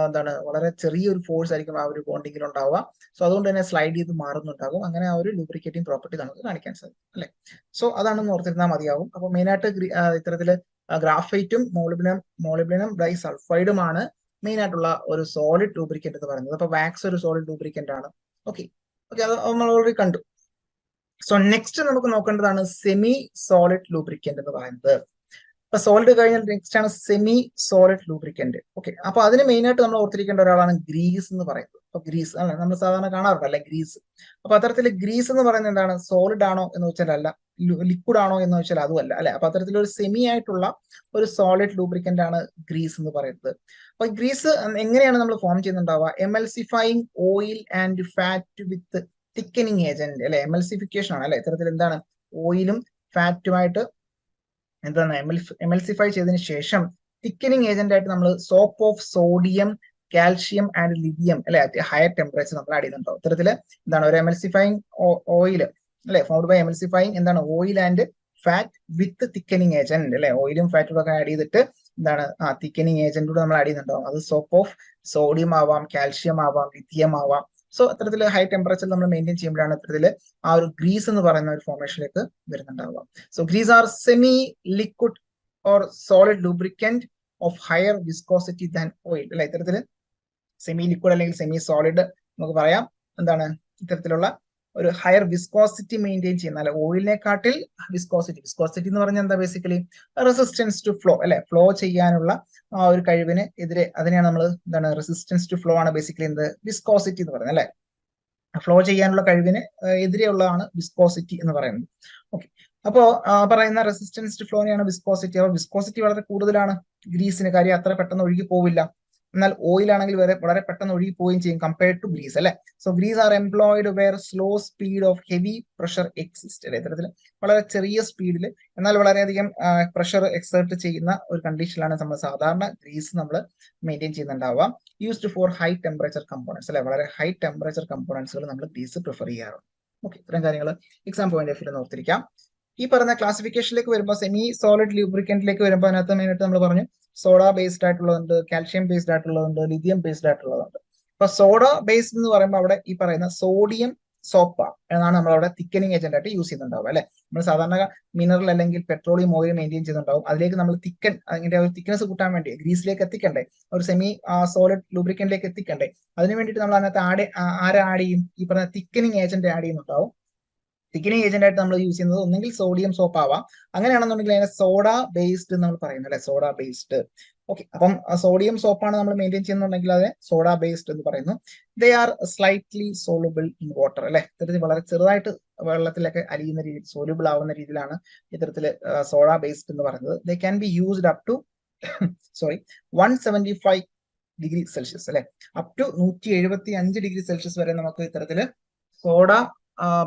എന്താണ് വളരെ ചെറിയൊരു ഫോഴ്സ് ആയിരിക്കും ആ ഒരു ബോണ്ടിങ്ങിൽ ഉണ്ടാവുക. സോ അതുകൊണ്ട് തന്നെ സ്ലൈഡ് ചെയ്ത് മാറുന്നുണ്ടാകും. അങ്ങനെ ആ ഒരു ലൂബ്രിക്കേറ്റിംഗ് പ്രോപ്പർട്ടി നമുക്ക് കാണിക്കാൻ സാധിക്കും അല്ലെ. സോ അതാണെന്ന് ഓർത്തിരുന്നാൽ മതിയാകും. അപ്പൊ മെയിനായിട്ട് ഇത്തരത്തില് ഗ്രാഫൈറ്റും മോളിബ്ഡിനം ഡൈ സൾഫൈഡുമാണ് മെയിൻ ആയിട്ടുള്ള ഒരു സോളിഡ് ലൂബ്രിക്കന്റ് എന്ന് പറയുന്നത്. അപ്പൊ വാക്സ് ഒരു സോളിഡ് ലൂബ്രിക്കന്റ് ആണ്. ഓക്കെ അത് നമ്മൾ ഓൾറെഡി കണ്ടു. സോ നെക്സ്റ്റ് നമുക്ക് നോക്കേണ്ടതാണ് സെമി സോളിഡ് ലൂബ്രിക്കന്റ് എന്ന് പറയുന്നത്. അപ്പൊ സോളിഡ് കഴിഞ്ഞാൽ നെക്സ്റ്റ് ആണ് സെമി സോളിഡ് ലൂബ്രിക്കന്റ്. ഓക്കെ, അപ്പൊ അതിന് മെയിൻ ആയിട്ട് നമ്മൾ ഓർത്തിരിക്കേണ്ട ഒരാളാണ് ഗ്രീസ് എന്ന് പറയുന്നത്. അപ്പൊ ഗ്രീസ് അല്ലെ നമ്മൾ സാധാരണ കാണാറുണ്ട് അല്ലെ, ഗ്രീസ്. അപ്പൊ അത്തരത്തിൽ ഗ്രീസ് എന്ന് പറയുന്നത് എന്താണ്, സോളിഡ് ആണോ എന്ന് വെച്ചാൽ അല്ല, ലിക്വിഡ് ആണോ എന്ന് വെച്ചാൽ അതുമല്ല അല്ലെ. അപ്പൊ അത്തരത്തിലൊരു സെമി ആയിട്ടുള്ള ഒരു സോളിഡ് ലൂബ്രിക്കന്റ് ആണ് ഗ്രീസ് എന്ന് പറയുന്നത്. അപ്പൊ ഗ്രീസ് എങ്ങനെയാണ് നമ്മൾ ഫോം ചെയ്യുന്നുണ്ടാവുക, emulsifying oil and fat with thickening agent അല്ലെ, എമൽസിഫിക്കേഷൻ ആണ് അല്ലെ. ഇത്തരത്തിൽ എന്താണ് ഓയിലും ഫാറ്റുമായിട്ട് എന്താണ് എമൽസിഫൈ ചെയ്തതിനു ശേഷം തിക്കനിങ് ഏജന്റ് ആയിട്ട് നമ്മൾ soap of sodium, calcium and lithium അല്ലെ അറ്റ് ഹയർ ടെമ്പറേച്ചർ നമ്മൾ ആഡ് ചെയ്യുന്നുണ്ടോ. ഇത്തരത്തില് എന്താണ് ഒരു എമൽസിഫൈങ് ഓയിൽ അല്ലെ, ഫോർഡ് ബൈ എമൽസിഫൈങ് എന്താണ് oil and fat with thickening agent അല്ലെ, ഓയിലും ഫാറ്റും ഒക്കെ ആഡ് ചെയ്തിട്ട് എന്താണ് തിക്കനിങ് ഏജന്റ് കൂടെ നമ്മൾ ആഡ് ചെയ്യുന്നുണ്ടാവും. അത് സോപ്പ് ഓഫ് സോഡിയം ആവാം, കാൽഷ്യം ആവാം, ലിഥിയം ആവാം. സോ അത്തരത്തിൽ ഹൈ ടെമ്പറേച്ചർ നമ്മൾ മെയിൻറ്റെയിൻ ചെയ്യുമ്പോഴാണ് ഇത്തരത്തിൽ ആ ഒരു ഗ്രീസ് എന്ന് പറയുന്ന ഒരു ഫോർമേഷനിലേക്ക് വരുന്നുണ്ടാവുക. So grease are semi liquid or solid lubricant of higher viscosity than oil അല്ലെ, ഇത്തരത്തിൽ സെമി ലിക്വിഡ് അല്ലെങ്കിൽ സെമി സോളിഡ് നമുക്ക് പറയാം. എന്താണ് ഇത്തരത്തിലുള്ള ഒരു ഹയർ വിസ്കോസിറ്റി മെയിൻറ്റെയിൻ ചെയ്യുന്ന അല്ലെ, ഓയിലിനെക്കാട്ടിൽ വിസ്കോസിറ്റി എന്ന് പറഞ്ഞാൽ എന്താ, ബേസിക്കലി റെസിസ്റ്റൻസ് ടു ഫ്ലോ അല്ലെ, ഫ്ലോ ചെയ്യാനുള്ള ആ ഒരു കഴിവിന് എതിരെ അതിനെയാണ് നമ്മൾ എന്താണ് റെസിസ്റ്റൻസ് ടു ഫ്ലോ ആണ് ബേസിക്കലി എന്ത് വിസ്കോസിറ്റി എന്ന് പറയുന്നത് അല്ലെ. ഫ്ലോ ചെയ്യാനുള്ള കഴിവിന് എതിരെയുള്ളതാണ് വിസ്കോസിറ്റി എന്ന് പറയുന്നത്. ഓക്കെ, അപ്പോ പറയുന്ന റെസിസ്റ്റൻസ് ടു ഫ്ലോനെയാണ് വിസ്കോസിറ്റി. അപ്പോൾ വിസ്കോസിറ്റി വളരെ കൂടുതലാണ് ഗ്രീസിന്, കാര്യം അത്ര പെട്ടെന്ന് ഒഴുകി പോവില്ല. എന്നാൽ ഓയിൽ ആണെങ്കിൽ വളരെ പെട്ടെന്ന് ഒഴുകി പോവുകയും ചെയ്യും കമ്പയർഡ് ടു ഗ്രീസ് അല്ലെ. So grease are employed where slow speed of heavy pressure exist അല്ലെ, ഇത്തരത്തിൽ വളരെ ചെറിയ സ്പീഡിൽ എന്നാൽ വളരെയധികം പ്രഷർ എക്സേർട്ട് ചെയ്യുന്ന ഒരു കണ്ടീഷനിലാണ് നമ്മൾ സാധാരണ ഗ്രീസ് നമ്മൾ മെയിൻറ്റെയിൻ ചെയ്യുന്നുണ്ടാവുക. Used for high temperature components അല്ലെ, വളരെ ഹൈ ടെമ്പറേച്ചർ കമ്പോണൻസുകൾ നമ്മൾ ഗ്രീസ് പ്രിഫർ ചെയ്യാറുണ്ട്. ഓക്കെ, ഇത്രയും കാര്യങ്ങൾ എക്സാം പോയിന്റ് ഓഫ് വ്യൂ ഓർത്തിരിക്കാം. ഈ പറഞ്ഞ ക്ലാസിഫിക്കേഷനിലേക്ക് വരുമ്പോൾ സെമി സോളിഡ് ലൂബ്രിക്കന്റിലേക്ക് വരുമ്പോൾ അതിനകത്ത് മെയിനായിട്ട് നമ്മൾ പറഞ്ഞു സോഡ ബേസ്ഡ് ആയിട്ടുള്ളതുണ്ട്, കാൽഷ്യം ബേസ്ഡ് ആയിട്ടുള്ളതുണ്ട്, ലിഥിയം ബേസ്ഡ് ആയിട്ടുള്ളതുണ്ട്. അപ്പൊ സോഡ ബേസ്ഡ് എന്ന് പറയുമ്പോൾ അവിടെ ഈ പറയുന്ന സോഡിയം സോപ്പ എന്നാണ് നമ്മൾ അവിടെ തിക്കനിങ് ഏജന്റ് ആയിട്ട് യൂസ് ചെയ്യുന്നുണ്ടാവും അല്ലെ. നമ്മൾ സാധാരണ മിനറൽ അല്ലെങ്കിൽ പെട്രോളിയം ഓയിൽ മെയിൻറ്റെയിൻ ചെയ്യുന്നുണ്ടാവും. അതിലേക്ക് നമ്മൾ തിക്കൻ അതിന്റെ ഒരു തിക്നെസ് കൂട്ടാൻ വേണ്ടി ഗ്രീസിലേക്ക് എത്തിക്കണ്ടേ, ഒരു സെമി സോളിഡ് ലൂബ്രിക്കന്റിലേക്ക് എത്തിക്കണ്ടേ, അതിന് വേണ്ടിയിട്ട് നമ്മൾ അതിനകത്ത് ആഡ് ചെയ്യും, ഈ പറഞ്ഞ തിക്കനിങ് ഏജന്റ് ആഡ് ചെയ്യുന്നുണ്ടാവും. തിക്കനിങ് ഏജന്റ് ആയിട്ട് നമ്മൾ യൂസ് ചെയ്യുന്നത് ഒന്നെങ്കിൽ സോഡിയം സോപ്പ് ആവാം, അങ്ങനെയാണെന്നുണ്ടെങ്കിൽ അതിനെ സോഡ ബേസ്ഡ് നമ്മൾ പറയുന്നത് അല്ലെ, സോഡ ബേസ്ഡ്. ഓക്കെ, അപ്പം സോഡിയം സോപ്പാണ് നമ്മൾ മെയിൻറ്റെയിൻ ചെയ്യുന്നുണ്ടെങ്കിൽ അതിനെ സോഡ ബേസ്ഡ് എന്ന് പറയുന്നു. They are slightly soluble in water അല്ലെ, ഇത്തരത്തിൽ വളരെ ചെറുതായിട്ട് വെള്ളത്തിലൊക്കെ അലിയുന്ന രീതിയിൽ സോലുബിൾ ആവുന്ന രീതിയിലാണ് ഇത്തരത്തിൽ സോഡ ബേസ്ഡ് എന്ന് പറയുന്നത്. They can be used up to 175 degree Celsius അല്ലെ, അപ് ടു 175 ഡിഗ്രി സെൽഷ്യസ് വരെ നമുക്ക് ഇത്തരത്തില് സോഡ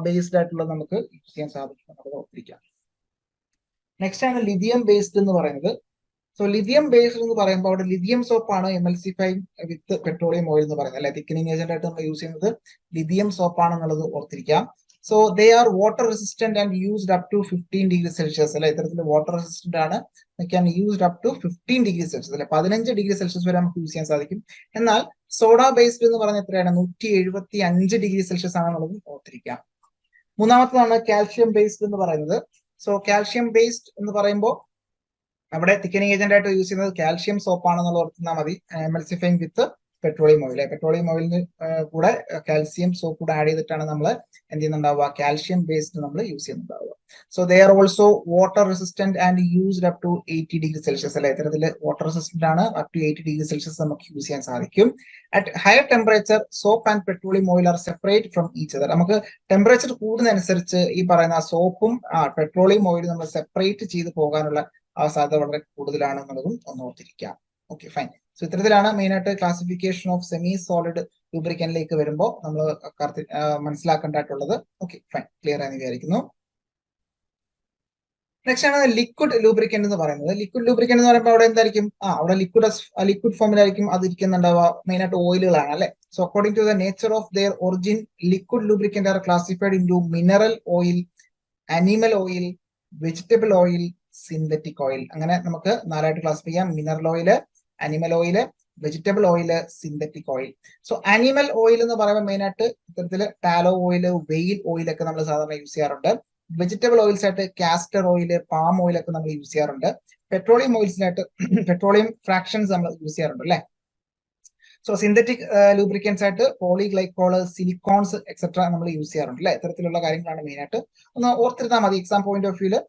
ബേസ്ഡ് ആയിട്ടുള്ളത് നമുക്ക് യൂസ് ചെയ്യാൻ സാധിക്കും, നമുക്ക് ഓർത്തിരിക്കാം. നെക്സ്റ്റ് ആണ് ലിഥിയം ബേസ്ഡ് എന്ന് പറയുന്നത്. സോ ലിഥിയം ബേസ്ഡ് എന്ന് പറയുമ്പോൾ അവിടെ ലിഥിയം സോപ്പാണ് എമൽസിഫൈങ് വിത്ത് പെട്രോളിയം ഓയിൽ എന്ന് പറയുന്നത് അല്ലെ. തിക്കനിങ് ഏജന്റ് ആയിട്ട് നമ്മൾ യൂസ് ചെയ്യുന്നത് ലിഥിയം സോപ്പാണെന്നുള്ളത് ഓർത്തിരിക്കാം. So they are water resistant and used up to 15 degree Celsius അല്ലെ, ഇത്തരത്തിൽ വാട്ടർ റെസിസ്റ്റന്റ് ആണ്, can used up to 15 degree Celsius അല്ലെ, 15 ഡിഗ്രി സെൽഷ്യസ് വരെ നമുക്ക് യൂസ് ചെയ്യാൻ സാധിക്കും. എന്നാൽ സോഡ ബേസ്ഡ് എന്ന് പറഞ്ഞ എത്രയാണ്, 175 ഡിഗ്രി സെൽഷ്യസ് ആണെന്നുള്ളത് ഓർത്തിരിക്കാം. മൂന്നാമത്തതാണ് കാൽഷ്യം ബേസ്ഡ് എന്ന് പറയുന്നത്. സോ കാൽഷ്യം ബേസ്ഡ് എന്ന് പറയുമ്പോൾ അവിടെ തിക്കനിങ് ഏജന്റ് ആയിട്ട് യൂസ് ചെയ്യുന്നത് കാൽഷ്യം സോപ്പാണെന്നുള്ള ഓർത്താൽ മതി, emulsifying with petroleum oil. Petroleum ഓയിലിന് കൂടെ കാൽസ്യം സോപ്പ് കൂടെ ആഡ് ചെയ്തിട്ടാണ് നമ്മൾ എന്ത് ചെയ്യുന്നുണ്ടാവുക, കാൽഷ്യം ബേസ്ഡ് നമ്മൾ യൂസ് ചെയ്യുന്നുണ്ടാവുക. So they are also water resistant and used up to 80 degree Celsius അല്ലെ, ഇത്തരത്തിൽ വാട്ടർ റെസിസ്റ്റന്റ് ആണ്, അപ് ടു 80 ഡിഗ്രി സെൽഷ്യസ് നമുക്ക് യൂസ് ചെയ്യാൻ സാധിക്കും. At higher temperature soap and petroleum oil are separate from each other. നമുക്ക് temperature കൂടുന്നതനുസരിച്ച് ഈ പറയുന്ന സോപ്പും പെട്രോളിയം ഓയിലും നമ്മൾ സെപ്പറേറ്റ് ചെയ്ത് പോകാനുള്ള സാധ്യത വളരെ കൂടുതലാണെന്നുള്ളതും ഒന്ന് ഓർത്തിരിക്കാം. Okay fine. സോ ഇത്തരത്തിലാണ് മെയിൻ ആയിട്ട് ക്ലാസിഫിക്കേഷൻ ഓഫ് സെമി സോളിഡ് ലൂബ്രിക്കന്റിലേക്ക് വരുമ്പോൾ നമ്മൾ മനസ്സിലാക്കേണ്ടതായിട്ടുള്ളത്. ഓക്കെ ഫൈൻ, ക്ലിയർ ആണെന്ന് വിചാരിക്കുന്നു. നെക്സ്റ്റ് ആണ് ലിക്വിഡ് ലൂബ്രിക്കന്റ് എന്ന് പറയുന്നത്. ലിക്വിഡ് ലൂബ്രിക്കന്റ് എന്ന് പറയുമ്പോൾ അവിടെ എന്തായിരിക്കും, അവിടെ ലിക്വിഡ് ഫോമിലായിരിക്കും അത് ഇരിക്കുന്നുണ്ടാവുക, മെയിൻ ആയിട്ട് ഓയിലുകളാണ് അല്ലെ. So according to the nature of their origin liquid lubricant are classified into mineral oil, animal oil, vegetable oil, synthetic oil. അങ്ങനെ നമുക്ക് നാലായിട്ട് ക്ലാസിഫൈ ചെയ്യാം: mineral oil, animal oil, vegetable oil, synthetic oil. So animal oil എന്ന് പറയുമ്പോൾ main ആയിട്ട് ഇത്തരത്തില് tallow oil, വെയിൽ ഓയിലൊക്കെ നമ്മൾ സാധാരണ യൂസ് ചെയ്യാറുണ്ട്. വെജിറ്റബിൾ ഓയിൽസ് ആയിട്ട് കാസ്റ്റർ ഓയില്, പാം ഓയിൽ ഒക്കെ നമ്മൾ യൂസ് ചെയ്യാറുണ്ട്. പെട്രോളിയം ഓയിൽസിനായിട്ട് പെട്രോളിയം ഫ്രാക്ഷൻസ് നമ്മൾ യൂസ് ചെയ്യാറുണ്ട് അല്ലെ. സോ സിന്തറ്റിക് ലൂബ്രിക്കൻസ് ആയിട്ട് പോളിഗ്ലൈക്കോള്, സിലിക്കോൺസ് എക്സെട്ര നമ്മൾ യൂസ് ചെയ്യാറുണ്ട് അല്ലെ. ഇത്തരത്തിലുള്ള കാര്യങ്ങളാണ് മെയിൻ ആയിട്ട് ഒന്ന് ഓർത്തിരുന്നാൽ മതി. എക്സാം പോയിന്റ് ഓഫ് വ്യൂല്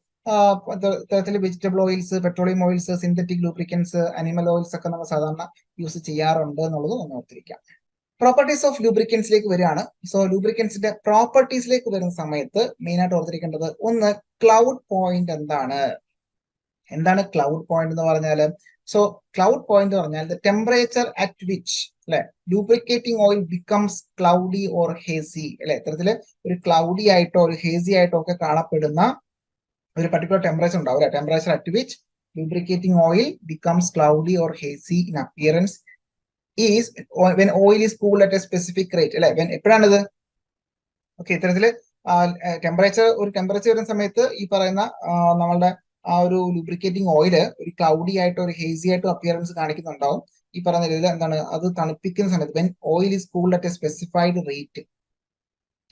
ഇത്തരത്തിൽ vegetable oils, petroleum oils, synthetic lubricants, animal oils ഒക്കെ നമ്മൾ സാധാരണ യൂസ് ചെയ്യാറുണ്ട് എന്നുള്ളത് ഒന്ന് ഓർത്തിരിക്കാം. പ്രോപ്പർട്ടീസ് ഓഫ് ലൂബ്രിക്കൻസിലേക്ക് വരികയാണ്. സോ ലൂബ്രിക്കൻസിന്റെ പ്രോപ്പർട്ടീസിലേക്ക് വരുന്ന സമയത്ത് മെയിൻ ആയിട്ട് ഓർത്തിരിക്കേണ്ടത് ഒന്ന്, ക്ലൗഡ് പോയിന്റ് എന്താണ് ക്ലൗഡ് പോയിന്റ് എന്ന് പറഞ്ഞാൽ, സോ ക്ലൗഡ് പോയിന്റ് എന്ന് പറഞ്ഞാൽ ദ ടെമ്പറേച്ചർ അറ്റ് വിച്ച് അല്ലെ lubricating oil becomes cloudy or hazy അല്ലെ, ഇത്തരത്തില് ഒരു ക്ലൗഡി ആയിട്ടോ ഒരു ഹേസി ആയിട്ടോ ഒക്കെ കാണപ്പെടുന്ന ഒരു പർട്ടിക്കുലർ ടെമ്പറേച്ചർ ഉണ്ടാവും അല്ലെ. Temperature at which lubricating oil becomes cloudy or hazy in appearance is when oil is cooled at a specific rate അല്ലെ. എപ്പോഴാണിത്? ഓക്കെ, ഇത്തരത്തില് ഒരു ടെമ്പറേച്ചർ വരുന്ന സമയത്ത് ഈ പറയുന്ന നമ്മളുടെ ആ ഒരു ലൂബ്രിക്കേറ്റിംഗ് ഓയില് ഒരു ക്ലൗഡി ആയിട്ടോ ഒരു ഹേസി ആയിട്ടോ അപ്പിയറൻസ് കാണിക്കുന്നുണ്ടാവും. ഈ പറയുന്ന രീതിയിൽ എന്താണ്, അത് തണുപ്പിക്കുന്ന സമയത്ത് when oil is cooled at A specified rate,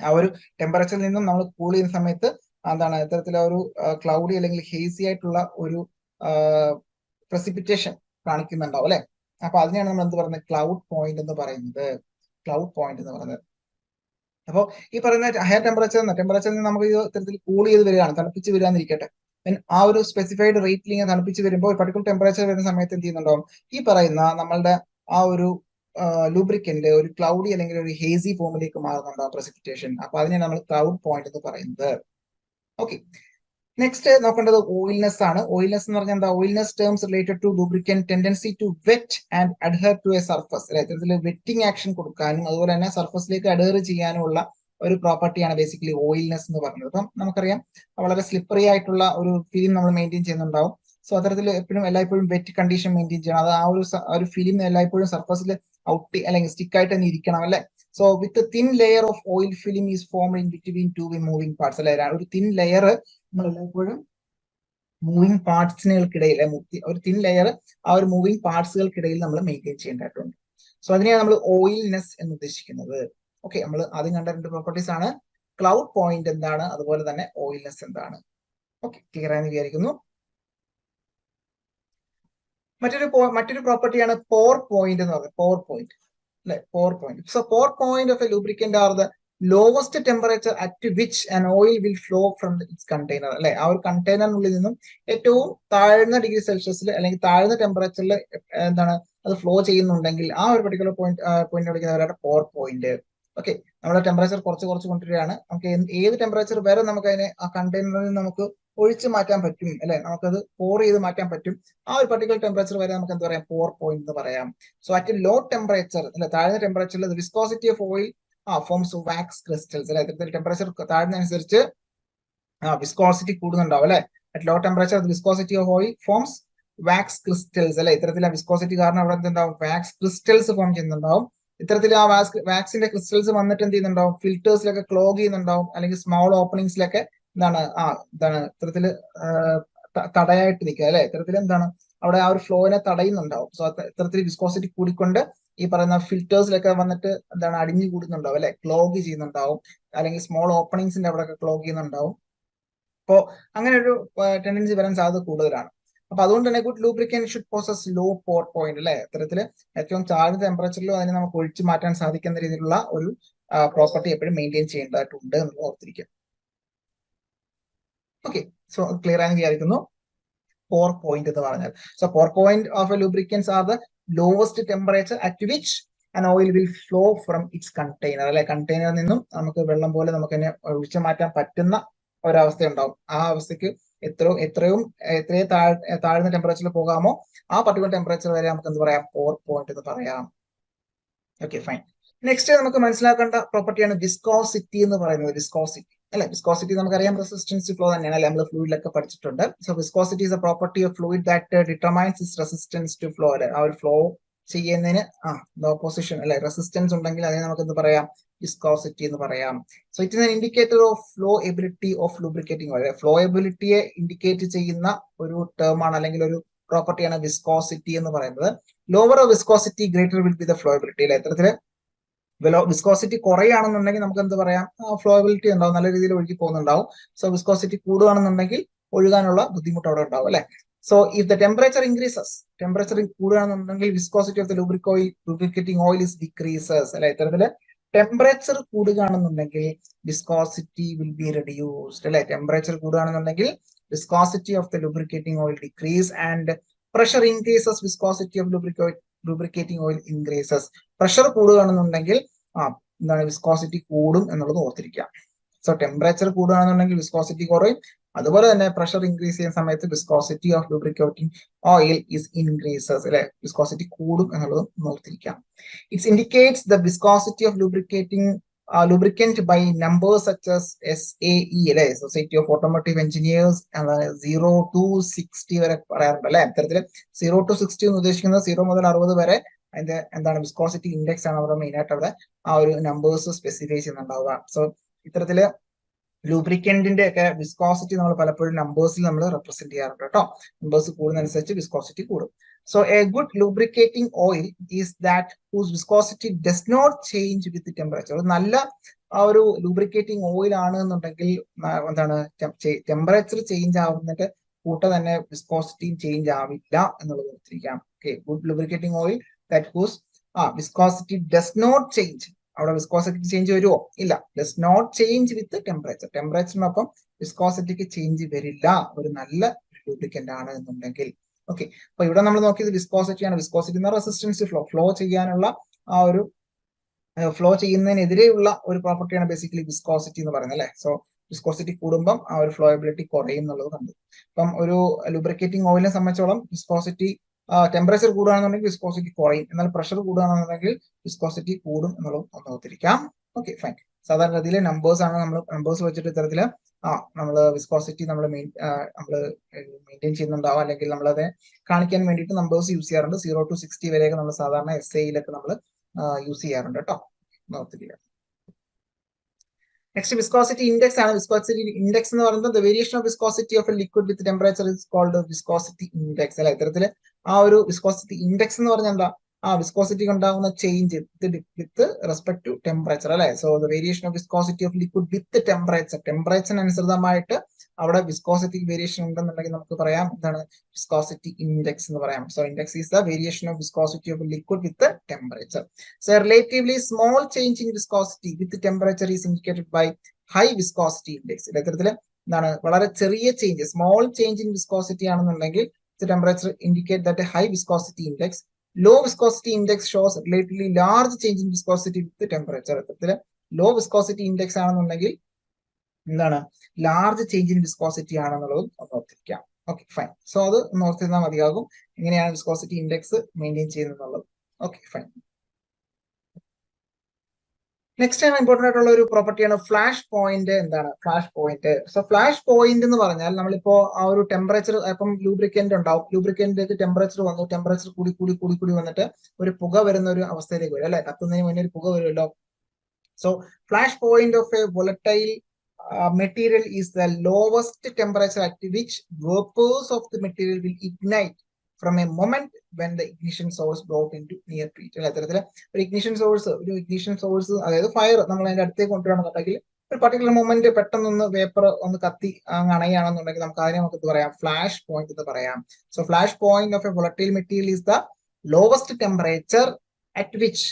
ആ ഒരു ടെമ്പറേച്ചറിൽ നിന്നും നമ്മൾ കൂൾ ചെയ്യുന്ന സമയത്ത് എന്താണ് ഇത്തരത്തിലെ ഒരു ക്ലൗഡി അല്ലെങ്കിൽ ഹേസി ആയിട്ടുള്ള ഒരു പ്രസിപ്പിറ്റേഷൻ കാണിക്കുന്നുണ്ടാവും അല്ലെ. അപ്പൊ അതിനെയാണ് നമ്മൾ എന്ത് പറയുന്നത്, ക്ലൗഡ് പോയിന്റ് എന്ന് പറയുന്നത്. അപ്പോൾ ഈ പറയുന്ന ഹയർ ടെമ്പറേച്ചറിൽ നിന്ന് നമുക്ക് ഇത്തരത്തിൽ കൂൾ ചെയ്ത് വരികയാണ്, തണുപ്പിച്ച് വരികയാന്നിരിക്കട്ടെ. ആ ഒരു സ്പെസിഫൈഡ് റേറ്റിൽ ഇങ്ങനെ തണുപ്പിച്ച് വരുമ്പോൾ പർട്ടിക്കുലർ ടെമ്പറേച്ചർ വരുന്ന സമയത്ത് എന്ത് ചെയ്യുന്നുണ്ടാവും, ഈ പറയുന്ന നമ്മളുടെ ആ ഒരു ലൂബ്രിക്കന്റ് ഒരു ക്ലൗഡി അല്ലെങ്കിൽ ഒരു ഹേസി ഫോമിലേക്ക് മാറുന്നുണ്ടാവും പ്രസിപ്പിറ്റേഷൻ. അപ്പൊ അതിനെയാണ് നമ്മൾ ക്ലൗഡ് പോയിന്റ് എന്ന് പറയുന്നത്. ഓക്കെ, നെക്സ്റ്റ് നോക്കേണ്ടത് ഓയിൽനെസ് ആണ്. ഓയിൽനെസ് എന്ന് പറഞ്ഞാൽ എന്താ? Oiliness terms related to lubricant tendency to wet and adhere to a surface അല്ലെ, ഇത്തരത്തിൽ വെറ്റിംഗ് ആക്ഷൻ കൊടുക്കാനും അതുപോലെ തന്നെ സർഫസിലേക്ക് അഡ്ഹർ ചെയ്യാനുമുള്ള ഒരു പ്രോപ്പർട്ടിയാണ് ബേസിക്കലി ഓയിൽനെസ് എന്ന് പറയുന്നത്. അപ്പം നമുക്കറിയാം വളരെ സ്ലിപ്പറി ആയിട്ടുള്ള ഒരു ഫിലിം നമ്മൾ മെയിൻറ്റെയിൻ ചെയ്യുന്നുണ്ടാവും. സോ അത്തരത്തിൽ എല്ലായ്പ്പോഴും വെറ്റ് കണ്ടീഷൻ മെയിൻറ്റെയിൻ ചെയ്യണം. അത് ആ ഒരു ഫിലിം എല്ലായ്പ്പോഴും സർഫസിൽ ഔട്ട് അല്ലെങ്കിൽ സ്റ്റിക്ക് ആയിട്ട് തന്നെ ഇരിക്കണം അല്ലെ. So with thin layer of oil film is formed in between two moving parts അല്ലെ. ഒരു തിൻ ലെയർ നമ്മൾ എല്ലായ്പ്പോഴും മൂവിങ് പാർട്സിനുകൾക്കിടയിൽ ഒരു തിൻ ലെയർ ആ ഒരു മൂവിങ് പാർട്സുകൾക്കിടയിൽ നമ്മൾ മെയിൻറ്റെയിൻ ചെയ്യേണ്ടതായിട്ടുണ്ട്. സോ അതിനെയാണ് നമ്മൾ ഓയിൽനെസ് എന്ന് ഉദ്ദേശിക്കുന്നത്. ഓക്കെ, നമ്മൾ ആദ്യം കണ്ട രണ്ട് പ്രോപ്പർട്ടീസ് ആണ് ക്ലൗഡ് പോയിന്റ് എന്താണ്, അതുപോലെ തന്നെ ഓയിൽനെസ് എന്താണ്. ഓക്കെ, ക്ലിയർ ആയെന്ന് വിചാരിക്കുന്നു. മറ്റൊരു പ്രോപ്പർട്ടിയാണ് പോർ പോയിന്റ് എന്ന് പറയുന്നത്. പോർ പോയിന്റ് അല്ലെ, pour point. So pour point of a lubricant are the lowest temperature at which an oil will flow from its container. അല്ലെ, ആ ഒരു കണ്ടെയ്നറിനുള്ളിൽ നിന്നും ഏറ്റവും താഴ്ന്ന ഡിഗ്രി സെൽഷ്യസിൽ അല്ലെങ്കിൽ താഴ്ന്ന ടെമ്പറേച്ചറിൽ എന്താണ് അത് ഫ്ലോ ചെയ്യുന്നുണ്ടെങ്കിൽ ആ ഒരു പർട്ടിക്കുലർ പോയിന്റ് വിളിക്കുന്നവരാണ് പോർ പോയിന്റ്. ഓക്കെ, നമ്മുടെ ടെമ്പറേച്ചർ കുറച്ച് കൊണ്ടുവരികയാണ്. നമുക്ക് ഏത് ടെമ്പറേച്ചർ വരെ നമുക്ക് അതിനെ ആ കണ്ടെയ്നറിൽ നമുക്ക് ഒഴിച്ചു മാറ്റാൻ പറ്റും, അല്ലെ, നമുക്കത് പോർ ചെയ്ത് മാറ്റാൻ പറ്റും. ആ ഒരു പർട്ടിക്കുലർ ടെമ്പറേച്ചർ വരെ നമുക്ക് എന്താ പറയാം, പോർ പോയിന്റ് എന്ന് പറയാം. സോ അറ്റ് ലോ ടെമ്പറേച്ചർ, അല്ലെ, താഴ്ന്ന ടെമ്പറേച്ചറിൽ viscosity of oil forms wax crystals. അല്ലെ, ടെമ്പറേച്ചർ താഴ്ന്നതനുസരിച്ച് വിസ്കോസിറ്റി കൂടുന്നുണ്ടാവും. അല്ലെ, at low temperature viscosity of oil forms wax crystals. അല്ലെ, ഇത്തരത്തിലെ വിസ്കോസിറ്റി കാരണം അവിടെ എന്തുണ്ടാവും, വാക്സ് ക്രിസ്റ്റൽസ് ഫോം ചെയ്യുന്നുണ്ടാവും. ഇത്തരത്തിൽ ആ വാക്സിന്റെ ക്രിസ്റ്റൽസ് വന്നിട്ട് എന്ത് ചെയ്യുന്നുണ്ടാവും, ഫിൽറ്റേഴ്സിലൊക്കെ ക്ലോഗ് ചെയ്യുന്നുണ്ടാവും, അല്ലെങ്കിൽ സ്മോൾ ഓപ്പണിങ്സിലൊക്കെ എന്താണ് ഇത്തരത്തില് തടയായിട്ട് നിൽക്കുക. അല്ലെ, ഇത്തരത്തിൽ എന്താണ് അവിടെ ആ ഒരു ഫ്ലോനെ തടയുന്നുണ്ടാവും. സോ ഇത്തരത്തിൽ വിസ്കോസിറ്റി കൂടിക്കൊണ്ട് ഈ പറയുന്ന ഫിൽറ്റേഴ്സിലൊക്കെ വന്നിട്ട് എന്താണ് അടിഞ്ഞു കൂടുന്നുണ്ടാവും, അല്ലെ, ക്ലോഗ് ചെയ്യുന്നുണ്ടാവും, അല്ലെങ്കിൽ സ്മോൾ ഓപ്പണിങ്സിന്റെ അവിടെയൊക്കെ ക്ലോഗ് ചെയ്യുന്നുണ്ടാവും. അപ്പോ അങ്ങനെ ഒരു ടെൻഡൻസി വരാൻ സാധ്യത കൂടുതലാണ്. അപ്പൊ അതുകൊണ്ട് തന്നെ good lubricant should possess low pour point. അല്ലെ, ഇത്തരത്തില് ഏറ്റവും താഴ്ന്ന ടെമ്പറേച്ചറിലും അതിനെ നമുക്ക് ഒഴിച്ചു മാറ്റാൻ സാധിക്കുന്ന രീതിയിലുള്ള ഒരു പ്രോപ്പർട്ടി എപ്പോഴും മെയിൻറ്റെയിൻ ചെയ്യേണ്ടതായിട്ടുണ്ട് എന്ന് ഓർത്തിരിക്കുക. ഓക്കെ, സോ ക്ലിയർ ആണെന്ന് വിചാരിക്കുന്നു. പോർ പോയിന്റ് എന്ന് പറഞ്ഞാൽ, so pour point of a lubricants are the lowest temperature at which an oil will flow from its container. അല്ലെ, കണ്ടെയ്നറിൽ നിന്നും നമുക്ക് വെള്ളം പോലെ നമുക്ക് അതിനെ ഒഴിച്ചു മാറ്റാൻ പറ്റുന്ന ഒരവസ്ഥ ഉണ്ടാവും. ആ അവസ്ഥയ്ക്ക് എത്രയും താഴ്ന്ന ടെമ്പറേച്ചറിൽ പോകാമോ ആ പർട്ടിക്കുലർ ടെമ്പറേച്ചർ വരെ നമുക്ക് എന്ത് പറയാം, പോർ പോയിന്റ് എന്ന് പറയാം. Okay, fine. നെക്സ്റ്റ് നമുക്ക് മനസ്സിലാക്കേണ്ട പ്രോപ്പർട്ടിയാണ് വിസ്കോസിറ്റി എന്ന് പറയുന്നത്. വിസ്കോസിറ്റി, അല്ലെ, വിസ്കോസിറ്റി നമുക്കറിയാം റെസിസ്റ്റൻസ് ടു ഫ്ലോ തന്നെയാണ്, അല്ലെ, നമ്മൾ ഫ്ലൂയിഡിലൊക്കെ പഠിച്ചിട്ടുണ്ട്. So viscosity is a property of fluid that determines its resistance to flow. അല്ലെ, ആ ഒരു ഫ്ലോ ചെയ്യുന്നതിന് ഓപ്പോസിഷൻ, അല്ലെ, റെസിസ്റ്റൻസ് ഉണ്ടെങ്കിൽ അതിനെ നമുക്ക് എന്ത് പറയാം, വിസ്കോസിറ്റി എന്ന് പറയാം. So it is an indicator of flow ability of lubricating oil. Flow എബിലിറ്റിയെ ഇൻഡിക്കേറ്റ് ചെയ്യുന്ന ഒരു ടേം ആണ്, അല്ലെങ്കിൽ ഒരു പ്രോപ്പർട്ടിയാണ് വിസ്കോസിറ്റി എന്ന് പറയുന്നത്. Lower viscosity greater will be the flow ability. അല്ലെ, ഇത്തരത്തില് വിസ്കോസിറ്റി കുറയാണെന്നുണ്ടെങ്കിൽ നമുക്ക് എന്ത് പറയാം, ഫ്ലോബിലിറ്റി ഉണ്ടാവും, നല്ല രീതിയിൽ ഒഴുകി പോകുന്നുണ്ടാവും. സോ വിസ്കോസിറ്റി കൂടുകയാണെന്നുണ്ടെങ്കിൽ ഒഴുകാനുള്ള ബുദ്ധിമുട്ട് അവിടെ ഉണ്ടാവും. അല്ലെ, so if the temperature increases, temperature കൂടുകയാണെന്നുണ്ടെങ്കിൽ viscosity of the lubricating oil is decreases. അല്ലെ, ഇത്തരത്തില് ടെമ്പറേച്ചർ കൂടുകയാണെന്നുണ്ടെങ്കിൽ വിസ്കോസിറ്റി വിൽ ബി റെഡ്യൂസ്ഡ്. അല്ലെ, ടെമ്പറേച്ചർ കൂടുകയാണെന്നുണ്ടെങ്കിൽ viscosity of the lubricating oil decrease and pressure increases, viscosity of lubricating oil increases. Pressure കൂടുകയാണെന്നുണ്ടെങ്കിൽ എന്താണ് viscosity കൂടും എന്നുള്ളത് ഓർത്തിരിക്കുക. സോ ടെമ്പറേച്ചർ കൂടുകയാണെന്നുണ്ടെങ്കിൽ വിസ്കോസിറ്റി കുറയും, അതുപോലെ തന്നെ പ്രഷർ ഇൻക്രീസ് ചെയ്യുന്ന സമയത്ത് viscosity of lubricating oil is increases. അല്ലെ, വിസ്കോസിറ്റി കൂടും എന്നുള്ളത് ഓർത്തിരിക്കാം. It's indicates the viscosity of lubricant by numbers such as SAE, അല്ലെ, society of automotive engineers 0 to 60 വരെ പറയാറുണ്ട്. അല്ലെ, ഇത്തരത്തില് 0 to 60 എന്ന് ഉദ്ദേശിക്കുന്നത് 0 മുതൽ 60 വരെ അതിന്റെ എന്താണ് വിസ്കോസിറ്റി ഇൻഡെക്സ് ആണ് അവിടെ മെയിൻ ആയിട്ട് അവിടെ ആ ഒരു നമ്പേഴ്സ് സ്പെസിഫൈ ചെയ്യുന്നുണ്ടാവുക. സോ ഇത്തരത്തില് ലൂബ്രിക്കന്റിന്റെ ഒക്കെ വിസ്കോസിറ്റി നമ്മൾ പലപ്പോഴും നമ്പേഴ്സിൽ നമ്മൾ റെപ്രസെന്റ് ചെയ്യാറുണ്ട് കേട്ടോ. നമ്പേഴ്സ് കൂടുന്നതനുസരിച്ച് വിസ്കോസിറ്റി കൂടും. So a good lubricating oil is that whose viscosity does not change with temperature. നല്ല ആ ഒരു ലൂബ്രിക്കേറ്റിംഗ് ഓയിൽ ആണ് എന്നുണ്ടെങ്കിൽ എന്താണ് ടെമ്പറേച്ചർ ചേഞ്ച് ആവുന്നിട്ട് കൂട്ട തന്നെ വിസ്കോസിറ്റിയും ചേഞ്ച് ആവില്ല എന്നുള്ളത് ഓർത്തിരിക്കാം. Okay, good lubricating oil that whose viscosity does not change. അവിടെ വിസ്കോസിറ്റി ചേഞ്ച് വരുമോ? ഇല്ല. Does not change with temperature. ടെമ്പറേച്ചറിനൊപ്പം വിസ്കോസിറ്റിക്ക് ചേഞ്ച് വരില്ല ഒരു നല്ല ലൂബ്രിക്കന്റ് ആണ് എന്നുണ്ടെങ്കിൽ. ഓക്കെ, അപ്പൊ ഇവിടെ നമ്മൾ നോക്കിയത് വിസ്കോസിറ്റി ആണ്. വിസ്കോസിറ്റി എന്ന റെസിസ്റ്റൻസ് ഫ്ലോ ചെയ്യാനുള്ള ആ ഒരു ഫ്ലോ ചെയ്യുന്നതിനെതിരെയുള്ള ഒരു പ്രോപ്പർട്ടിയാണ് ബേസിക്കലി വിസ്കോസിറ്റി എന്ന് പറയുന്നത്. അല്ലെ, സോ വിസ്കോസിറ്റി കൂടുമ്പം ആ ഒരു ഫ്ലോയബിലിറ്റി കുറയും എന്നുള്ളത് കണ്ടു. അപ്പം ഒരു ലൂബ്രിക്കേറ്റിംഗ് ഓയിലിനെ സംബന്ധിച്ചോളം വിസ്കോസിറ്റി ടെമ്പറേച്ചർ കൂടുകയാണെന്നുണ്ടെങ്കിൽ വിസ്കോസിറ്റി കുറയും, എന്നാൽ പ്രഷർ കൂടുകയാണെന്നുണ്ടെങ്കിൽ വിസ്കോസിറ്റി കൂടും എന്നുള്ളത് ഒന്ന് ഓർത്തിരിക്കാം. Okay, fine. സാധാരണഗതിയിലെ നമ്പേഴ്സ് ആണ് നമ്മൾ നമ്പേഴ്സ് വെച്ചിട്ട് ഇത്തരത്തില് നമ്മൾ വിസ്കോസിറ്റി നമ്മൾ മെയിൻറ്റെയിൻ ചെയ്യുന്നുണ്ടാവും, അല്ലെങ്കിൽ നമ്മളത് കാണിക്കാൻ വേണ്ടിയിട്ട് നമ്പേഴ്സ് യൂസ് ചെയ്യാറുണ്ട്. 0 to 60 വരെയൊക്കെ നമ്മൾ സാധാരണ SAയിലൊക്കെ നമ്മൾ യൂസ് ചെയ്യാറുണ്ട് കേട്ടോ. ഓർത്തിരിക്കുക. നെക്സ്റ്റ് വിസ്കോസിറ്റി ഇൻഡെക്സ് ആണ്. വിസ്കോസിറ്റി ഇൻഡെക്സ് എന്ന് പറയുന്നത് variation of viscosity of a liquid with temperature is called viscosity index അല്ലെ. ഇത്തരത്തില് ആ ഒരു വിസ്കോസിറ്റി ഇൻഡെക്സ് എന്ന് പറഞ്ഞാൽ എന്താ, ആ വിസ്കോസിറ്റിക്ക് ഉണ്ടാകുന്ന change with respect to temperature അല്ലെ. So the variation of viscosity of liquid with ടെമ്പറേച്ചറിനനുസൃതമായിട്ട് അവിടെ വിസ്കോസിറ്റി വേരിയേഷൻ ഉണ്ടെന്നുണ്ടെങ്കിൽ നമുക്ക് പറയാം എന്താണ്, വിസ്കോസിറ്റി ഇൻഡെക്സ് എന്ന് പറയാം. So index is the variation of viscosity of liquid with temperature. So relatively small change in viscosity with temperature is indicated by high viscosity index. ഇത്തരത്തില് എന്താണ്, വളരെ ചെറിയ change, small change in viscosity ആണെന്നുണ്ടെങ്കിൽ temperature indicate that high viscosity index. Low viscosity index shows relatively large change in viscosity with temperature. ഇത്തരത്തില് low viscosity index ആണെന്നുണ്ടെങ്കിൽ എന്താണ്, large change in viscosity ആണെന്നുള്ളതും ഒന്ന് ഓർത്തിരിക്കാം. Okay fine. സോ അത് ഒന്ന് ഓർത്തിരുന്നാൽ മതിയാകും എങ്ങനെയാണ് വിസ്കോസിറ്റി ഇൻഡെക്സ് മെയിൻറ്റെയിൻ ചെയ്യുന്നത്. Okay fine. നെക്സ്റ്റ് ആണ് ഇമ്പോർട്ടന്റ് ആയിട്ടുള്ള ഒരു പ്രോപ്പർട്ടിയാണ് ഫ്ലാഷ് പോയിന്റ്. എന്താണ് flash point? So flash point എന്ന് പറഞ്ഞാൽ നമ്മളിപ്പോ ആ ഒരു ടെമ്പറേച്ചർ, ഇപ്പം ലൂബ്രിക്കന്റ് ഉണ്ടാവും, ലൂബ്രിക്കന്റിലേക്ക് ടെമ്പറേച്ചർ വന്നു, ടെമ്പറേച്ചർ കൂടി വന്നിട്ട് ഒരു പുക വരുന്ന ഒരു അവസ്ഥയിലേക്ക് വരും അല്ലെ. കത്തുന്നതിന് മുന്നേ ഒരു പുക വരുമല്ലോ. So flash point of A volatile material is the lowest temperature at which vapors of the material will ignite from a moment when the ignition source brought into near to it. അത്തരത്തില് ഒരു ignition source അതായത് fire നമ്മൾ അതിന്റെ അടുത്തേക്ക് കൊണ്ടുവരണമെന്നുണ്ടെങ്കിൽ ഒരു particular moment പെട്ടെന്നൊന്ന് vapour ഒന്ന് കത്തി അണയുകയാണെന്നുണ്ടെങ്കിൽ നമുക്ക് പറയാം ഫ്ലാഷ് പോയിന്റ് എന്ന് പറയാം. So flash point of A volatile material is the lowest temperature at which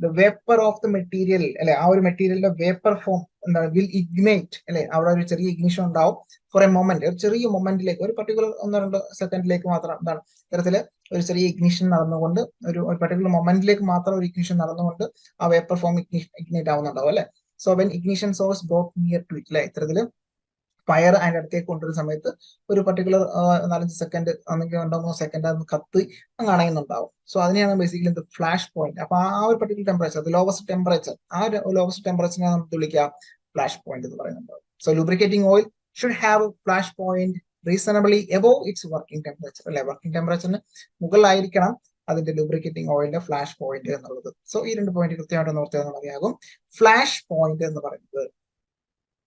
the vapour of the material അല്ലെ, ആ ഒരു മെറ്റീരിയലിന്റെ വേപ്പർ ഫോം എന്താണ്, വിൽ ഇഗ്നൈറ്റ് അല്ലെ. അവിടെ ഒരു ചെറിയ ഇഗ്നിഷൻ ഉണ്ടാവും ഫോർ എ മൊമെന്റ്, ഒരു ചെറിയ മൊമെന്റിലേക്ക്, ഒരു പർട്ടിക്കുലർ 1-2 സെക്കൻഡിലേക്ക് മാത്രം എന്താണ് ഇത്തരത്തില് ഒരു ചെറിയ ഇഗ്നിഷൻ നടന്നുകൊണ്ട്, ഒരു പർട്ടിക്കുലർ മൊമെന്റിലേക്ക് മാത്രം ഒരു ഇഗ്നിഷൻ നടന്നുകൊണ്ട് ആ വേപ്പർ ഫോം ഇഗ്നൈറ്റ് ആവുന്നുണ്ടാവും അല്ലെ. So when ignition source brought near to it അല്ലെ, ഇത്തരത്തില് ഫയർ അതിന്റെ അടുത്തേക്ക് കൊണ്ടുവരുന്ന സമയത്ത് ഒരു പർട്ടിക്കുലർ 4-5 സെക്കൻഡ് അല്ലെങ്കിൽ 2-3 സെക്കൻഡ് അത് കത്തി അങ്ങ് അണയുന്നുണ്ടാവും. സോ അതിനെയാണ് ബേസിക്കലി എന്ത് ഫ്ലാഷ് പോയിന്റ്. അപ്പൊ ആ ഒരു പർട്ടിക്കുലർ ടെമ്പറേച്ചർ, ലോവസ്റ്റ് ടെമ്പറേച്ചർ, ആ ലോവസ്റ്റ് ടെമ്പറേച്ചറിനെ നമുക്ക് വിളിക്കാം ഫ്ലാഷ് പോയിന്റ് എന്ന് പറയുന്നുണ്ട്. So lubricating oil should have flash point reasonably above it's working temperature അല്ലെ. വർക്കിംഗ് ടെമ്പറേച്ചറിന് മുകളിലായിരിക്കണം അതിന്റെ ലൂബ്രിക്കേറ്റിംഗ് ഓയിലിന്റെ ഫ്ലാഷ് പോയിന്റ് എന്നുള്ളത്. സോ ഈ 2 പോയിന്റ് കൃത്യമായിട്ട് ഓർത്താൽ മതിയാകും ഫ്ലാഷ് പോയിന്റ് എന്ന് പറയുന്നത്.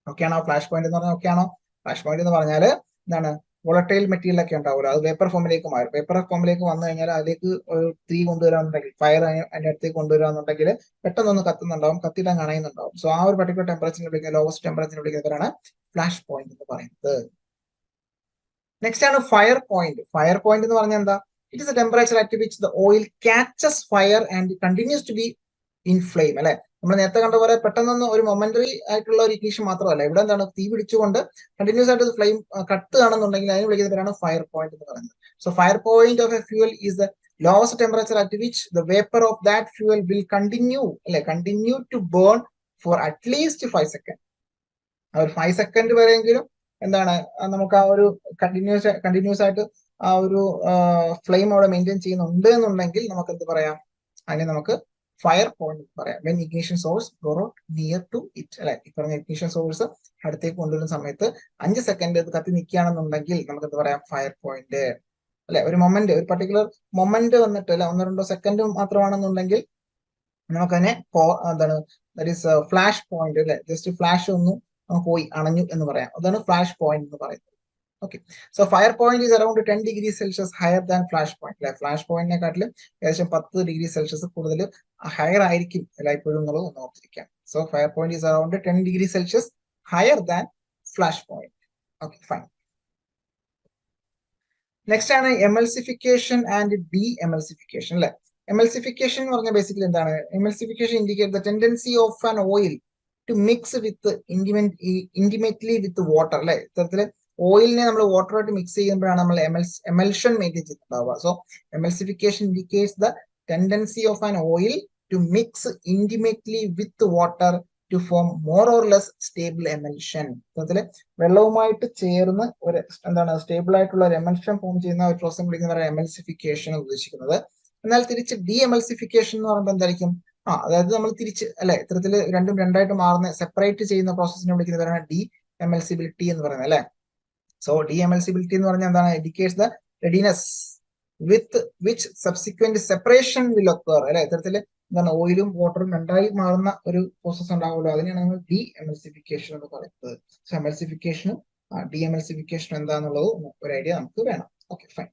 ഓക്കെയാണോ? ഫ്ലാഷ് പോയിന്റ് എന്ന് പറഞ്ഞാൽ ഓക്കെയാണോ? ഫ്ലാഷ് പോയിന്റ് എന്ന് പറഞ്ഞാൽ എന്താണ്, വോളറ്റൈൽ മെറ്റീരിയൽ ഒക്കെ ഉണ്ടാവുമല്ലോ, അത് വേപ്പർ ഫോമിലേക്ക് മാറും. വേപ്പർ ഫോമിലേക്ക് വന്നു കഴിഞ്ഞാൽ അതിലേക്ക് ഒരു തീ കൊണ്ടുവരാന്നുണ്ടെങ്കിൽ, ഫയർ അതിന്റെ അടുത്തേക്ക് കൊണ്ടുവരാന്നുണ്ടെങ്കിൽ പെട്ടെന്നൊന്ന് കത്തുന്നുണ്ടാവും, കത്തിയിടാൻ കാണുന്നുണ്ടാവും. സോ ആ ഒരു പർട്ടിക്കുലർ ടെമ്പറേച്ചറിനെ വിളിക്കുന്ന, ലോവസ്റ്റ് ടെമ്പറേച്ചറിനെ വിളിക്കുന്നവരാണ് ഫ്ലാഷ് പോയിന്റ് എന്ന് പറയുന്നത്. നെക്സ്റ്റ് ആണ് ഫയർ പോയിന്റ്. ഫയർ പോയിന്റ് എന്ന് പറഞ്ഞാൽ എന്താ, it is a temperature at which the oil catches fire and continues to be in flame അല്ലെ. നമ്മൾ നേരത്തെ കണ്ട പോലെ പെട്ടെന്നൊന്ന് ഒരു മൊമെന്ററി ആയിട്ടുള്ള ഒരു ഇഗ്നിഷൻ മാത്രമല്ല, ഇവിടെ എന്താണ്, തീ പിടിച്ചുകൊണ്ട് കണ്ടിന്യൂസ് ആയിട്ട് ഫ്ലെയിം കത്തുകയാണെന്നുണ്ടെങ്കിൽ അതിന് വിളിക്കുന്ന പേരാണ് ഫയർ പോയിന്റ് എന്ന് പറയുന്നത്. So fire point of a fuel is the lowest temperature at which the vapour of that fuel will continue to burn for at least 5 second. ആ ഒരു 5 സെക്കൻഡ് വരെയെങ്കിലും എന്താണ്, നമുക്ക് ആ ഒരു കണ്ടിന്യൂസ് ആയിട്ട് ആ ഒരു ഫ്ലെയിം അവിടെ മെയിൻറ്റെയിൻ ചെയ്യുന്നുണ്ട് എന്നുണ്ടെങ്കിൽ നമുക്ക് എന്ത് പറയാം, അതിനെ നമുക്ക് ഫയർ പോയിന്റ് പറയാം. When ignition source brought near to it അല്ലെ. ഈ പറഞ്ഞ ഇഗ്നിഷൻ സോഴ്സ് അടുത്തേക്ക് കൊണ്ടുവരുന്ന സമയത്ത് 5 സെക്കൻഡ് അത് കത്തി നിൽക്കുകയാണെന്നുണ്ടെങ്കിൽ നമുക്ക് എന്ത് പറയാം, ഫയർ പോയിന്റ് അല്ലെ. ഒരു മൊമെന്റ്, ഒരു പർട്ടിക്കുലർ മൊമെന്റ് വന്നിട്ട് അല്ലെ 1-2 സെക്കൻഡ് മാത്രമാണെന്നുണ്ടെങ്കിൽ നമുക്കതിനെ എന്താണ്, ദാറ്റ് ഈസ് ഫ്ലാഷ് പോയിന്റ് അല്ലെ. ജസ്റ്റ് ഫ്ലാഷ് ഒന്നും പോയി അണഞ്ഞു എന്ന് പറയാം. അതാണ് ഫ്ലാഷ് പോയിന്റ് എന്ന് പറയുന്നത്. Okay. So fire point is around 10 degree Celsius higher than flash point അല്ലെ. ഫ്ലാഷ് പോയിന്റിനെക്കാട്ടിലും ഏകദേശം 10 ഡിഗ്രി സെൽഷ്യസ് കൂടുതൽ ഹയർ ആയിരിക്കും എല്ലായ്പ്പോഴും എന്നുള്ളത് ഒന്ന് ഓർത്തിരിക്കാം. So fire point is around 10 degree Celsius higher than flash point. Okay fine. Next ആണ് എമൽസിഫിക്കേഷൻ ആൻഡ് ഡി എമൽസിഫിക്കേഷൻ അല്ലെ. എമൽസിഫിക്കേഷൻ എന്ന് പറഞ്ഞാൽ ബേസിക്കലി എന്താണ്, emulsification indicate the tendency of an oil to mix with intimately with water അല്ലെ. ഇത്തരത്തില് ഓയിലിനെ നമ്മൾ വാട്ടറായിട്ട് മിക്സ് ചെയ്യുമ്പോഴാണ് നമ്മൾ എമൽഷൻ മെയിൻറ്റെയിൻ ചെയ്തിട്ടുണ്ടാവുക. So emulsification indicates the tendency of an oil to mix intimately with water to form more or less stable emulsion. ഇത്തരത്തില് വെള്ളവുമായിട്ട് ചേർന്ന് ഒരു എന്താണ് സ്റ്റേബിൾ ആയിട്ടുള്ള ഒരു എമൽഷൻ ഫോം ചെയ്യുന്ന ഒരു പ്രോസസ് വിളിക്കുന്നവരാണ് എമൽസിഫിക്കേഷൻ ഉദ്ദേശിക്കുന്നത്. എന്നാൽ തിരിച്ച് ഡി എമൽസിഫിക്കേഷൻ എന്ന് പറയുമ്പോൾ എന്തായിരിക്കും, അതായത് നമ്മൾ തിരിച്ച് അല്ലെ ഇത്തരത്തിൽ രണ്ടും രണ്ടായിട്ട് മാറുന്ന സെപ്പറേറ്റ് ചെയ്യുന്ന പ്രോസസ്സിനെ വിളിക്കുന്നവരാണ് ഡി എമൽസിബിലിറ്റി എന്ന് പറയുന്നത് അല്ലെ. സോ ഡി എമൽസിബിലിറ്റി എന്ന് പറഞ്ഞാൽ എന്താണ്, indicates the readiness with which subsequent separation will occur അല്ലെ. ഇത്തരത്തില് എന്താണ് ഓയിലും വാട്ടറും രണ്ടായി മാറുന്ന ഒരു പ്രോസസ് ഉണ്ടാവുമല്ലോ, അതിനെയാണ് നമ്മൾ ഡി എമൽസിഫിക്കേഷൻ എന്ന് പറയുന്നത്. സോ എമൽസിഫിക്കേഷനും ഡി എമൽസിഫിക്കേഷനും എന്താണെന്നുള്ളത് ഒരു ഐഡിയ നമുക്ക് വേണം. Okay fine.